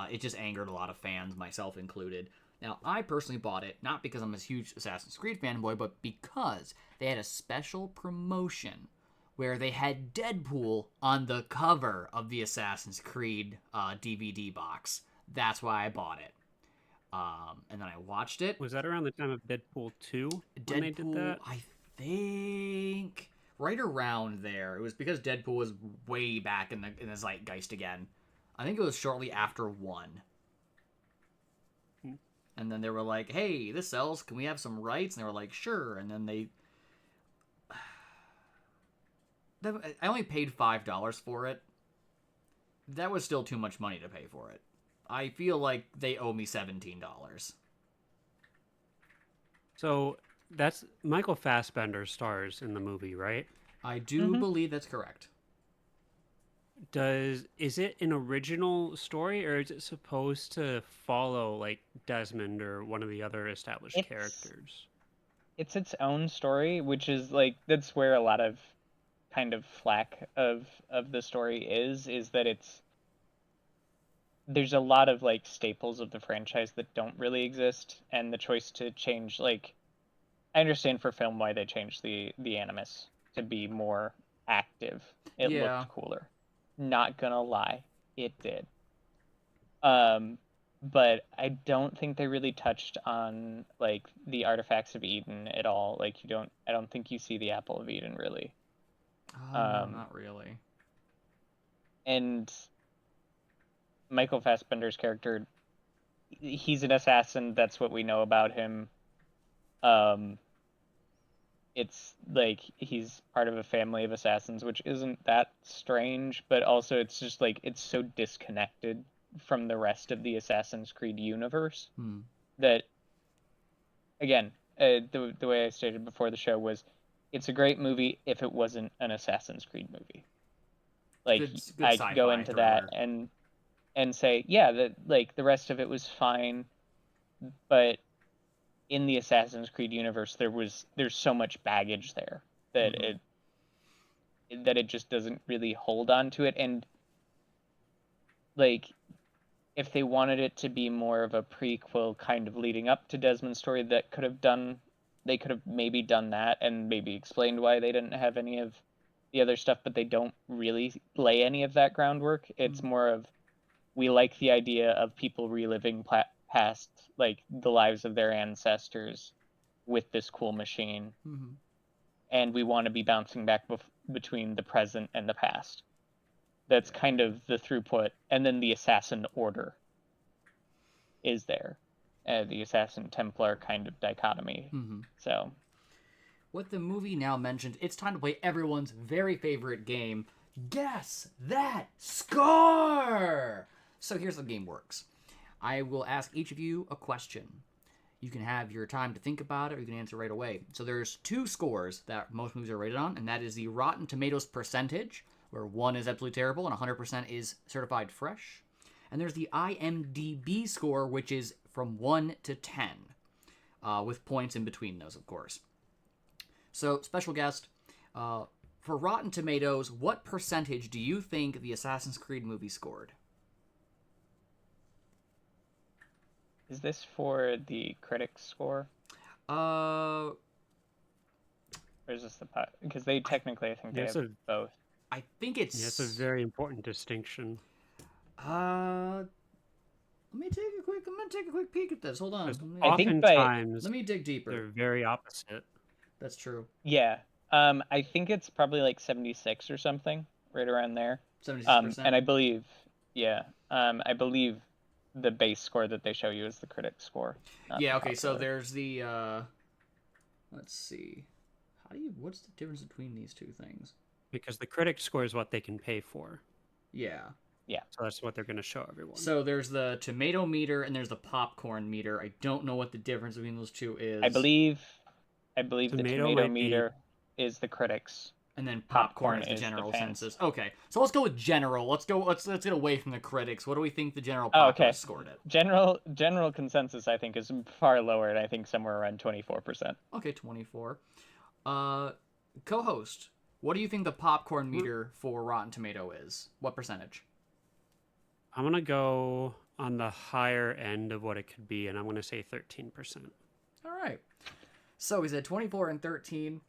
It just angered a lot of fans, myself included. Now, I personally bought it not because I'm a huge Assassin's Creed fanboy, but because they had a special promotion where they had Deadpool on the cover of the Assassin's Creed DVD box. That's why I bought it. And then I watched it. Was that around the time of Deadpool 2 when they did Deadpool, that? I think, right around there. It was because Deadpool was way back in the zeitgeist again. I think it was shortly after 1. Hmm. And then they were like, "Hey, this sells. Can we have some rights?" And they were like, "Sure." And then I only paid $5 for it. That was still too much money to pay for it. I feel like they owe me $17. So that's Michael Fassbender stars in the movie, right? I do Mm-hmm. believe that's correct. Is it an original story or is it supposed to follow like Desmond or one of the other established It's characters? it's its own story, which is like that's where a lot of kind of flack of the story is that there's a lot of like staples of the franchise that don't really exist, and the choice to change, like, I understand for film why they changed the Animus to be more active. It Yeah. looked cooler. Not gonna lie, it did. Um, but I don't think they really touched on like the artifacts of Eden at all. Like I don't think you see the Apple of Eden really. No, Um, not really. and Michael Fassbender's character, he's an assassin. That's what we know about him. Um, it's like he's part of a family of assassins, which isn't that strange, but also it's just like it's so disconnected from the rest of the Assassin's Creed universe Hmm. that, again, the way I stated before the show was, it's a great movie if it wasn't an Assassin's Creed movie. Like, Good I could go sci-fi into that thriller. and say, yeah, that like the rest of it was fine, but in the Assassin's Creed universe, there's so much baggage there that Mm-hmm. it just doesn't really hold on to it. And like, if they wanted it to be more of a prequel kind of leading up to Desmond's story, they could have maybe done that and maybe explained why they didn't have any of the other stuff, but they don't really lay any of that groundwork. It's Mm-hmm. more of, we like the idea of people reliving past, like, the lives of their ancestors with this cool machine, Mm-hmm. and we want to be bouncing back between the present and the past. That's kind Yeah. of the throughput. And then the assassin order is there, the assassin Templar kind of dichotomy. Mm-hmm. So What the movie now mentioned, it's time to play everyone's very favorite game. Guess that score! So here's how the game works. I will ask each of you a question. You can have your time to think about it, or you can answer right away. So there's 2 scores that most movies are rated on, and that is the Rotten Tomatoes percentage, where 1 is absolutely terrible and 100% is certified fresh. And there's the IMDb score, which is from 1 to 10, with points in between those, of course. So, special guest, for Rotten Tomatoes, what percentage do you think the Assassin's Creed movie scored? Is this for the critics score, Uh, or is this the because they technically I think they Yes, have both. I think it's. It's a very important distinction. Let me take a quick. I'm gonna take a quick peek at this. Hold on. I think by Oftentimes, Let me dig deeper. they're very opposite. That's true. yeah, I think it's probably like 76 or something, right around there. 76%. And I believe, yeah, I believe the base score that they show you is the critic score. not Yeah. the Okay. So popular. there's the. Let's see. What's the difference between these two things? Because the critic score is what they can pay for. Yeah. So that's what they're going to show everyone. So there's the tomato meter and there's the popcorn meter. I don't know what the difference between those two is. I believe the Tomato tomato might be- meter is the critics. And then popcorn Popcorn is the is the general fans. census. Okay, so let's go with general. Let's get away from the critics. What do we think the general Oh, populace okay. scored it? General consensus I think is far lower, and I think somewhere around 24%. Okay, 24. Co-host, what do you think the popcorn meter for Rotten Tomato is? What percentage? I'm going to go on the higher end of what it could be, and I'm going to say 13%. All right. So we said 24 and 13.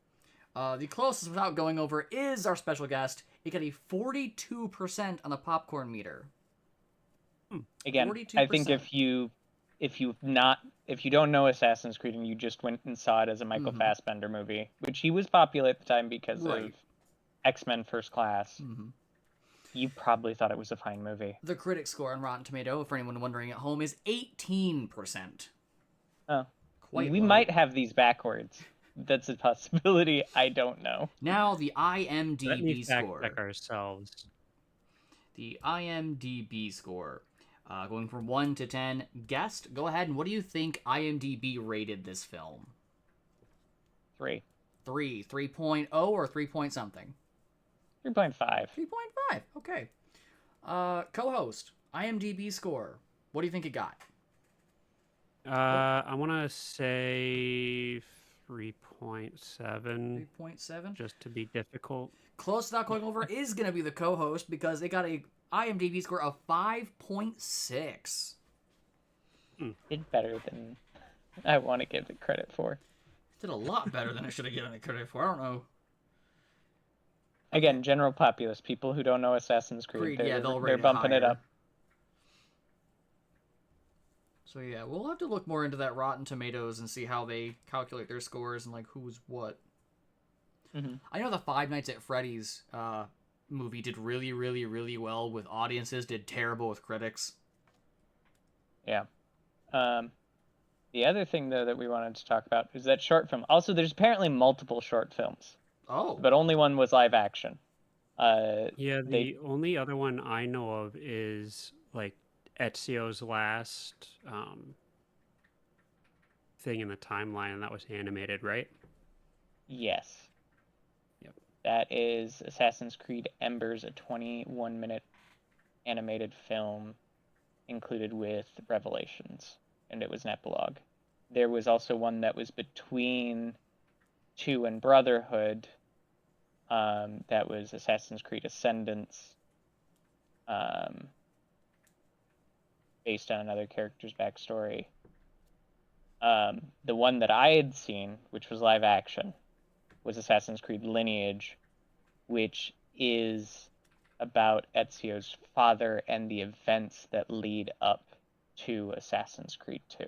The closest without going over is our special guest. He got a 42% on the popcorn meter. Again, 42%. I think if you don't know Assassin's Creed and you just went and saw it as a Michael Fassbender movie, which he was popular at the time because Right. of X-Men First Class, Mhm. you probably thought it was a fine movie. The critic score on Rotten Tomato, for anyone wondering at home, is 18%. Oh, Quite we low. might have these backwards. That's a possibility. I don't know. Now the Let me IMDb fact score. check ourselves. The IMDb score. Going from 1 to 10. Guest, go ahead and what do you think IMDb rated this film? 3, 3.0 or 3 point something? 3.5. 3.5. Okay. Co-host, IMDb score. What do you think it got? I want to say 3.7, 3.7. just to be difficult. Close without going over is going to be the co-host because they got a IMDb score of 5.6. Did better than I want to give it credit for. Did a lot better than I should have given it credit for. I don't know. Again, general populace, people who don't know Assassin's Creed, Yeah, they'll rate they're it bumping it higher. up. So yeah, we'll have to look more into that Rotten Tomatoes and see how they calculate their scores and like who's what. I know the Five Nights at Freddy's movie did really, really, really well with audiences, did terrible with critics. Yeah. The other thing though that we wanted to talk about is that short film. Also, there's apparently multiple short films, Oh, but only one was live action. Yeah, the only other one I know of is like Ezio's last thing in the timeline, and that was animated, right? Yes. Yep. That is Assassin's Creed Embers, a 21-minute animated film included with Revelations, and it was an epilogue. There was also one that was between 2 and Brotherhood, that was Assassin's Creed Ascendance, based on another character's backstory. The one that I had seen, which was live action, was Assassin's Creed Lineage, which is about Ezio's father and the events that lead up to Assassin's Creed 2,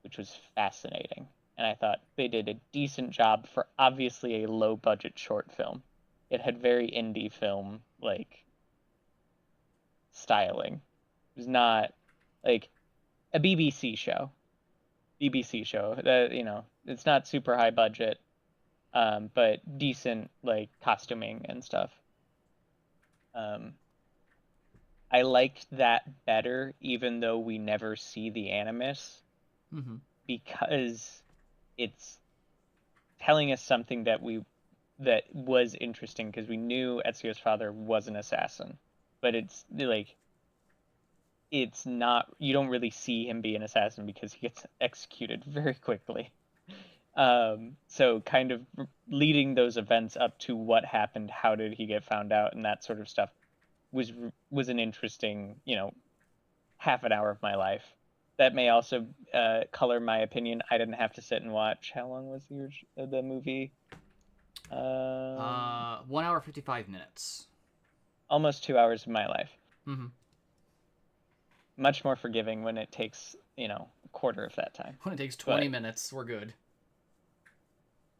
which was fascinating. And I thought they did a decent job for obviously a low-budget short film. It had very indie film, like, styling. It was not, like, a BBC show. That, it's not super high budget, but decent, like, costuming and stuff. I liked that better, even though we never see the Animus, mm-hmm. because it's telling us something that that was interesting because we knew Ezio's father was an assassin, but it's like it's not, you don't really see him be an assassin because he gets executed very quickly. So kind of leading those events up to what happened, how did he get found out, and that sort of stuff was an interesting, half an hour of my life. That may also color my opinion. I didn't have to sit and watch. How long was the movie? 1 hour 55 minutes. Almost 2 hours of my life. Mm-hmm. Much more forgiving when it takes, a quarter of that time. When it takes 20 minutes, we're good.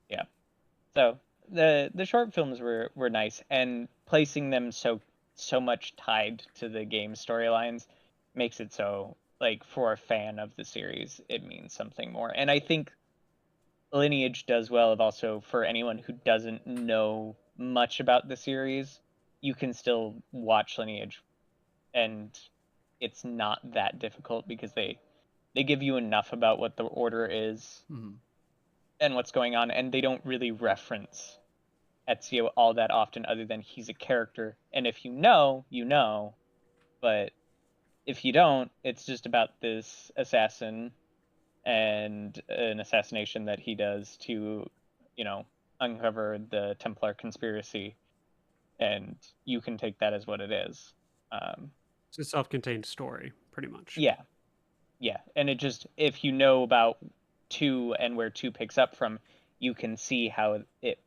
Yeah. So the short films were nice, and placing them so much tied to the game storylines makes it so, like, for a fan of the series, it means something more. And I think Lineage does well of also, for anyone who doesn't know much about the series, you can still watch Lineage, and it's not that difficult because they give you enough about what the order is and what's going on, and they don't really reference Ezio all that often other than he's a character. And if you know, you know, but if you don't, it's just about this assassin and an assassination that he does to, uncover the Templar conspiracy, and you can take that as what it is. It's a self-contained story, pretty much. Yeah, and it just, if you know about 2 and where 2 picks up from, you can see how it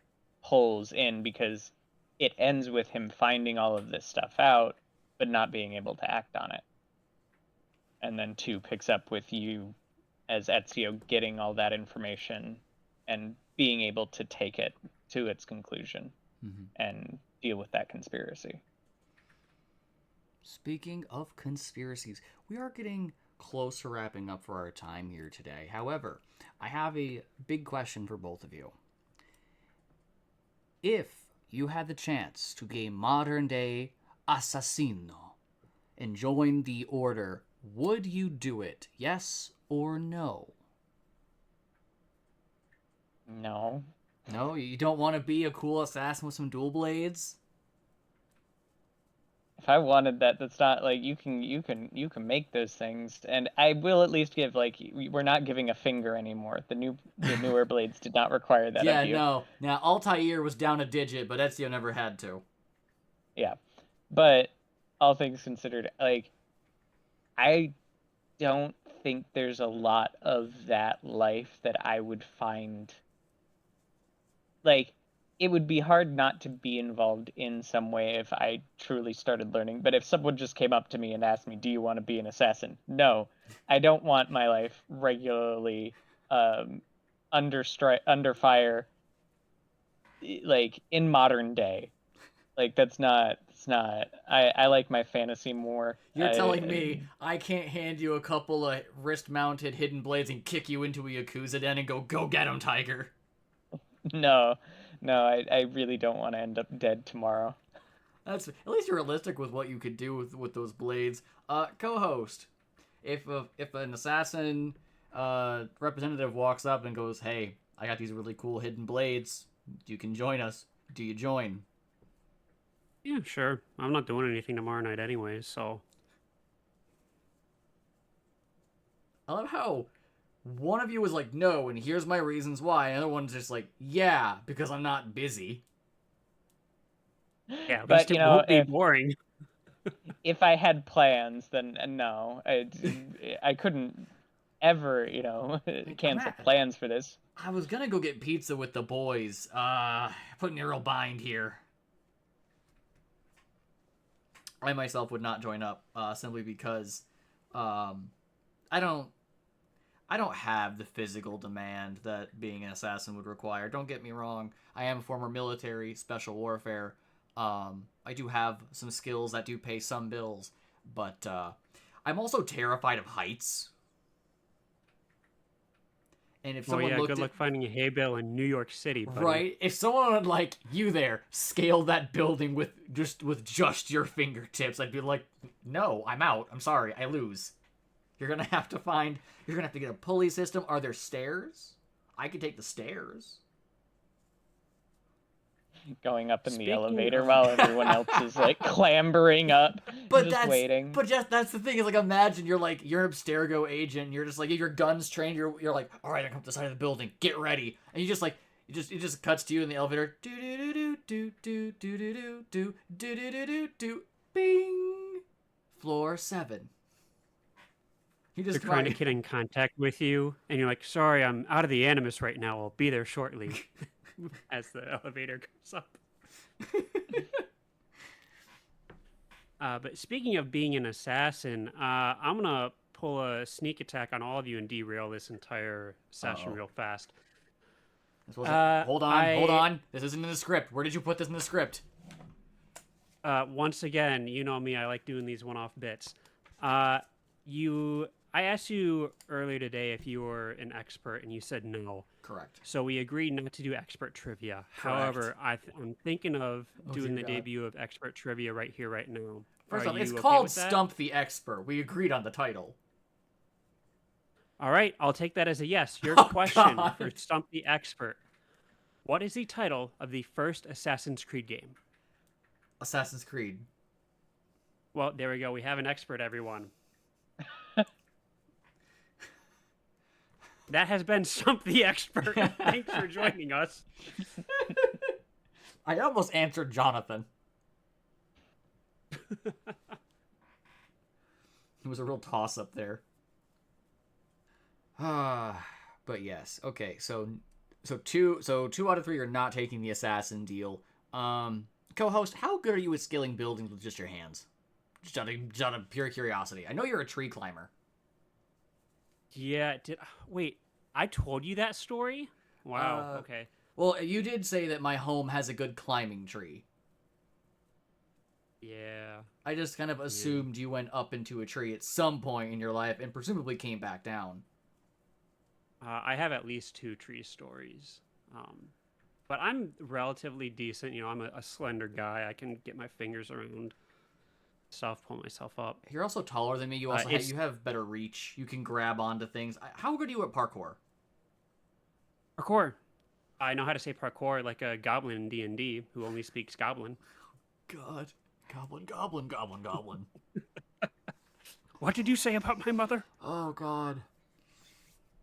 pulls in, because it ends with him finding all of this stuff out but not being able to act on it, and then 2 picks up with you as Ezio getting all that information and being able to take it to its conclusion and deal with that conspiracy. Speaking of conspiracies, we are getting close to wrapping up for our time here today. However, I have a big question for both of you. If you had the chance to be a modern day assassino and join the order, would you do it? Yes or no? No. No, you don't want to be a cool assassin with some dual blades? If I wanted that, that's not like, you can make those things, and I will at least give, like, we're not giving a finger anymore. The newer blades did not require that Yeah, of you. no. Now, Altair was down a digit, but Ezio never had to. Yeah, but all things considered, like, I don't think there's a lot of that life that I would find, like, it would be hard not to be involved in some way if I truly started learning. But if someone just came up to me and asked me, "Do you want to be an assassin?" No, I don't want my life regularly under fire, like in modern day. Like, that's not. It's not. I like my fantasy more. You're telling me I can't hand you a couple of wrist-mounted hidden blades and kick you into a Yakuza den and go get him, Tiger? No, I really don't want to end up dead tomorrow. That's at least you're realistic with what you could do with those blades. Co-host, if an assassin representative walks up and goes, "Hey, I got these really cool hidden blades. You can join us." Do you join? Yeah, sure. I'm not doing anything tomorrow night anyways, so I love how one of you was like, "No," and here's my reasons why. And the other one's just like, "Yeah, because I'm not busy." yeah, at But least it won't be boring. if I had plans, then no, I couldn't ever, Like, cancel plans for this. I was gonna go get pizza with the boys. Putting a real bind here. I myself would not join up, simply because, I don't have the physical demand that being an assassin would require. Don't get me wrong. I am a former military, special warfare. I do have some skills that do pay some bills, but I'm also terrified of heights. And if Oh someone yeah, looked good luck finding a hay bale in New York City, buddy. right, if someone would like you there scale that building with just your fingertips, I'd be like, no, I'm out. I'm sorry, I lose. You're gonna have to get a pulley system. Are there stairs? I could take the stairs. going up in the Speaking elevator of- while everyone else is like clambering up, But just waiting. that's the thing is like imagine you're an Abstergo agent, you're just like your gun's trained, you're like, all right, I come up to the side of the building, get ready, and you just like it just cuts to you in the elevator, do do do do do do do do do do do do do do, bing, floor 7. You They're just trying to get in contact with you, and you're like, sorry, I'm out of the Animus right now. I'll be there shortly. As the elevator goes up. But speaking of being an assassin, I'm going to pull a sneak attack on all of you and derail this entire session Uh-oh. real fast. This wasn't, hold I- on. This isn't in the script. Where did you put this in the script? Once again, you know me, I like doing these one-off bits. I asked you earlier today if you were an expert, and you said no. Correct. So we agreed not to do expert trivia. Correct. However, I'm thinking of doing the dear God. debut of expert trivia right here, right now. First Are off, it's you okay called with that? Stump the Expert. We agreed on the title. All right, I'll take that as a yes. Your Oh, question God. for Stump the Expert. What is the title of the first Assassin's Creed game? Assassin's Creed. Well, there we go. We have an expert, everyone. That has been Stump the Expert. Thanks for joining us. I almost answered Jonathan. It was a real toss-up there. But yes. Okay, so two out of 3 are not taking the assassin deal. Co-host, how good are you at scaling buildings with just your hands? Just out of pure curiosity. I know you're a tree climber. Yeah, wait, I told you that story? Wow, okay. Well, you did say that my home has a good climbing tree. Yeah. I just kind of assumed you went up into a tree at some point in your life and presumably came back down. I have at least 2 tree stories. But I'm relatively decent. You know, I'm a slender guy. I can get my fingers around stuff, pull myself up. You're also taller than me. You also you have better reach. You can grab onto things. How good are you at parkour? Parkour. I know how to say parkour like a goblin in D&D who only speaks goblin. God. Goblin. What did you say about my mother? Oh, God.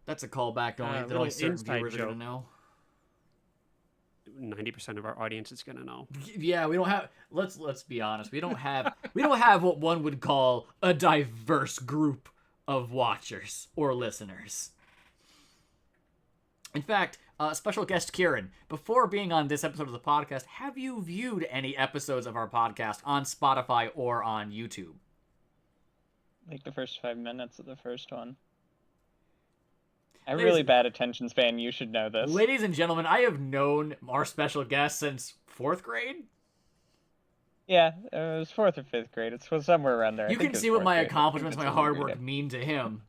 That's a callback that only little certain inside viewers are going joke. to know. 90% of our audience is going to know. Yeah, we don't have... Let's be honest. We don't have what one would call a diverse group of watchers or listeners. In fact, special guest Curin, before being on this episode of the podcast, have you viewed any episodes of our podcast on Spotify or on YouTube? Like the first 5 minutes of the first one. I have a really bad attention span. You should know this. Ladies and gentlemen, I have known our special guest since 4th grade. Yeah, it was 4th or 5th grade. It was somewhere around there. You can see what my accomplishments, my hard work mean to him.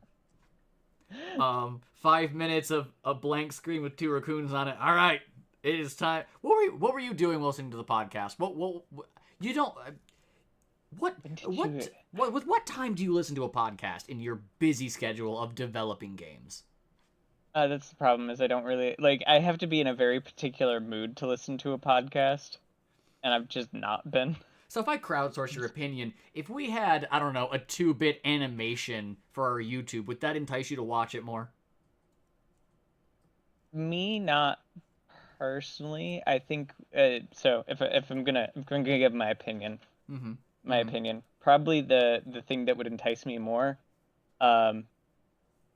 5 minutes of a blank screen with 2 raccoons on it. All right, it is time. What were you doing while listening to the podcast? What you don't. With what time do you listen to a podcast in your busy schedule of developing games? That's the problem, is I don't really... Like, I have to be in a very particular mood to listen to a podcast, and I've just not been. So if I crowdsource your opinion, if we had, I don't know, a 2-bit animation for our YouTube, would that entice you to watch it more? Me, not personally. I think... so, if I'm gonna give my opinion... opinion, probably the thing that would entice me more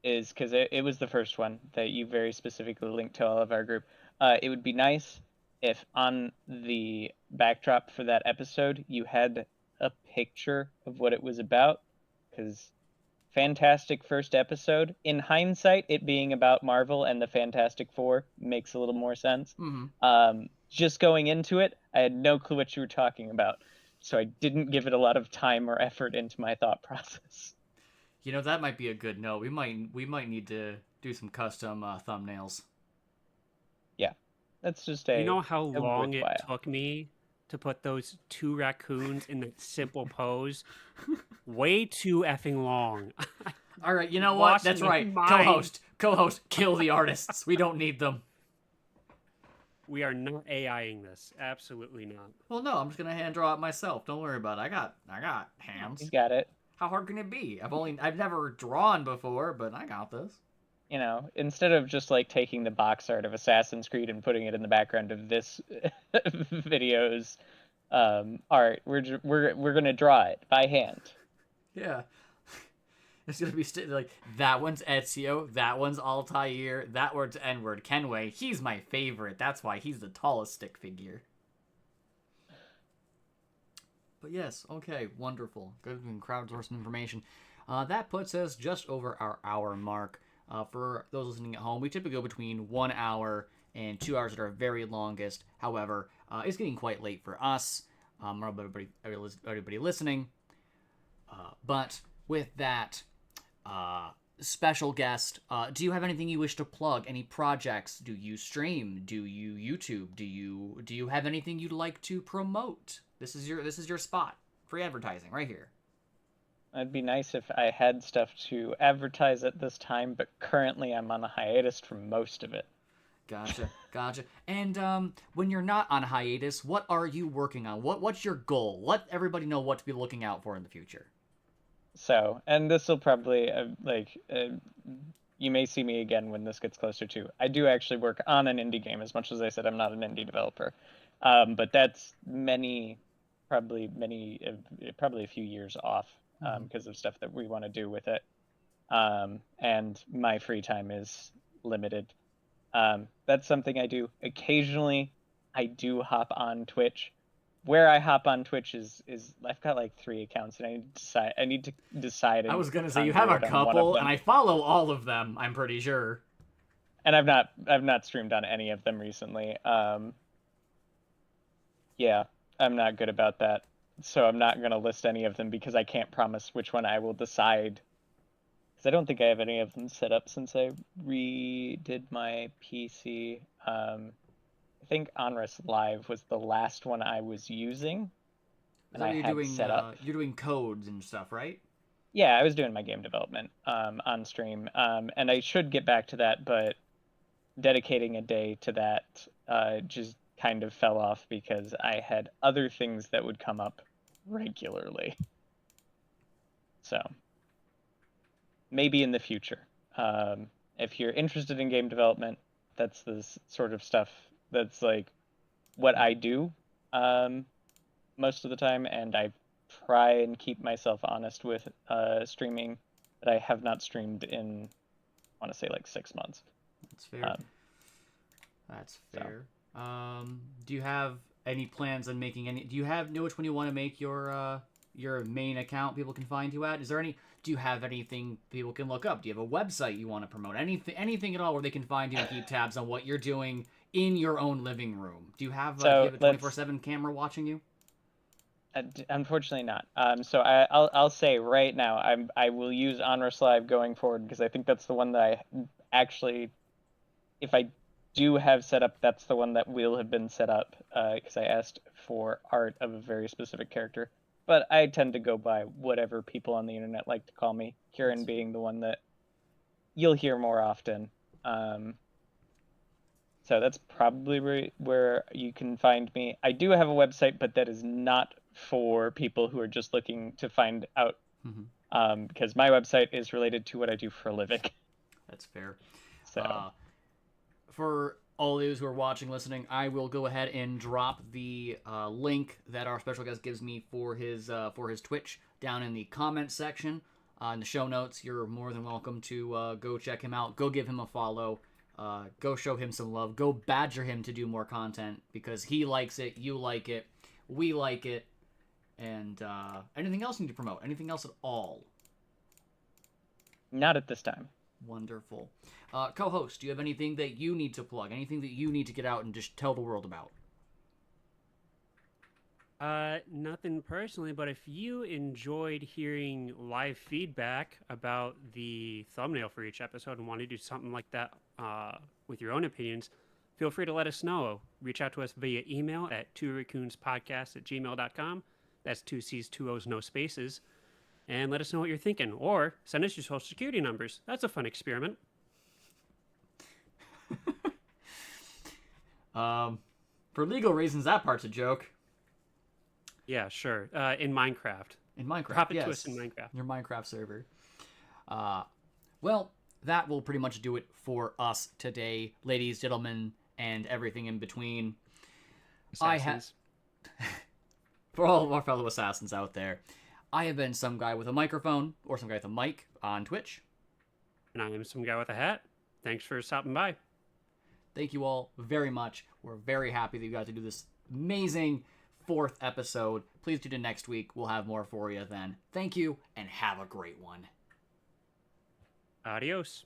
is, because it was the first one that you very specifically linked to all of our group, it would be nice if on the backdrop for that episode you had a picture of what it was about, because fantastic first episode. In hindsight, it being about Marvel and the Fantastic Four makes a little more sense. Just going into it, I had no clue what you were talking about, so I didn't give it a lot of time or effort into my thought process. You know, that might be a good note. We might need to do some custom thumbnails. Yeah, that's just a... You know how long it worthwhile. took me to put those 2 raccoons in that simple pose? Way too effing long. All right, you know what? Lost That's my right. mind. Co-host, kill the artists. We don't need them. We are not AIing this. Absolutely not. Well, no, I'm just gonna hand draw it myself. Don't worry about it. I got He's hands. got it. How hard can it be? I've never drawn before, but I got this. You know, instead of just like taking the box art of Assassin's Creed and putting it in the background of this video's art, we're gonna draw it by hand. Yeah. It's gonna be like that one's Ezio, that one's Altair, that one's Edward Kenway. He's my favorite. That's why he's the tallest stick figure. But yes, okay, wonderful. Good and crowdsourcing information. That puts us just over our hour mark. For those listening at home, we typically go between 1 hour and 2 hours at our very longest. However, it's getting quite late for us. Everybody listening. But with that special guest, do you have anything you wish to plug? Any projects? Do you stream? Do you YouTube? Do you have anything you'd like to promote? This is your spot. Free advertising right here. It'd be nice if I had stuff to advertise at this time, but currently I'm on a hiatus for most of it. Gotcha. And when you're not on hiatus, what are you working on? What's your goal? Let everybody know what to be looking out for in the future. So, and this will probably you may see me again when this gets closer to. I do actually work on an indie game, as much as I said I'm not an indie developer, but that's probably a few years off because of stuff that we want to do with it, and my free time is limited. That's something I do occasionally. I do hop on Twitch. Where I hop on Twitch is I've got like 3 accounts, and I need to decide. I was gonna say you have a couple, and I follow all of them. I'm pretty sure. And I've not streamed on any of them recently. Yeah, I'm not good about that, so I'm not gonna list any of them because I can't promise which one I will decide. Because I don't think I have any of them set up since I redid my PC. I think Onrus Live was the last one I was using, and I had set up. You're doing codes and stuff, right? Yeah, I was doing my game development on stream, and I should get back to that, but dedicating a day to that just kind of fell off because I had other things that would come up regularly. So maybe in the future, if you're interested in game development, that's the sort of stuff that's like what I do most of the time, and I try and keep myself honest with streaming. That I have not streamed in, I want to say, like 6 months. That's fair. That's fair. So. Do you have any plans on making any? Do you know which one you want to make your main account people can find you at? Is there any? Do you have anything people can look up? Do you have a website you want to promote? Anything at all where they can find you and keep tabs on what you're doing in your own living room? Do you have a 24/7 camera watching you? Unfortunately not. So I'll say right now I will use Onrus Live going forward because I think that's the one that I actually, if I do have set up, that's the one that will have been set up because I asked for art of a very specific character. But I tend to go by whatever people on the internet like to call me, Curin being the one that you'll hear more often. So that's probably where you can find me. I do have a website, but that is not for people who are just looking to find out, because my website is related to what I do for a living. That's fair. So, for all those who are watching, listening, I will go ahead and drop the link that our special guest gives me for his Twitch down in the comments section. In the show notes, you're more than welcome to go check him out. Go give him a follow. Go show him some love. Go badger him to do more content because he likes it, you like it, we like it. And anything else you need to promote? Anything else at all? Not at this time. Wonderful. Co-host, do you have anything that you need to plug? Anything that you need to get out and just tell the world about? Nothing personally, but if you enjoyed hearing live feedback about the thumbnail for each episode and want to do something like that with your own opinions, feel free to let us know. Reach out to us via email at tworaccoonspodcast@gmail.com. That's 2 C's, 2 O's, no spaces. And let us know what you're thinking. Or send us your social security numbers. That's a fun experiment. For legal reasons, that part's a joke. Yeah, sure. In Minecraft. In Minecraft, Drop it yes. to us in Minecraft. Your Minecraft server. Well, that will pretty much do it for us today, ladies, gentlemen, and everything in between. Assassins. For all of our fellow assassins out there, I have been some guy with a microphone, or some guy with a mic on Twitch. And I am some guy with a hat. Thanks for stopping by. Thank you all very much. We're very happy that you got to do this amazing 4th episode. Please tune in next week. We'll have more for you then. Thank you, and have a great one. Adios.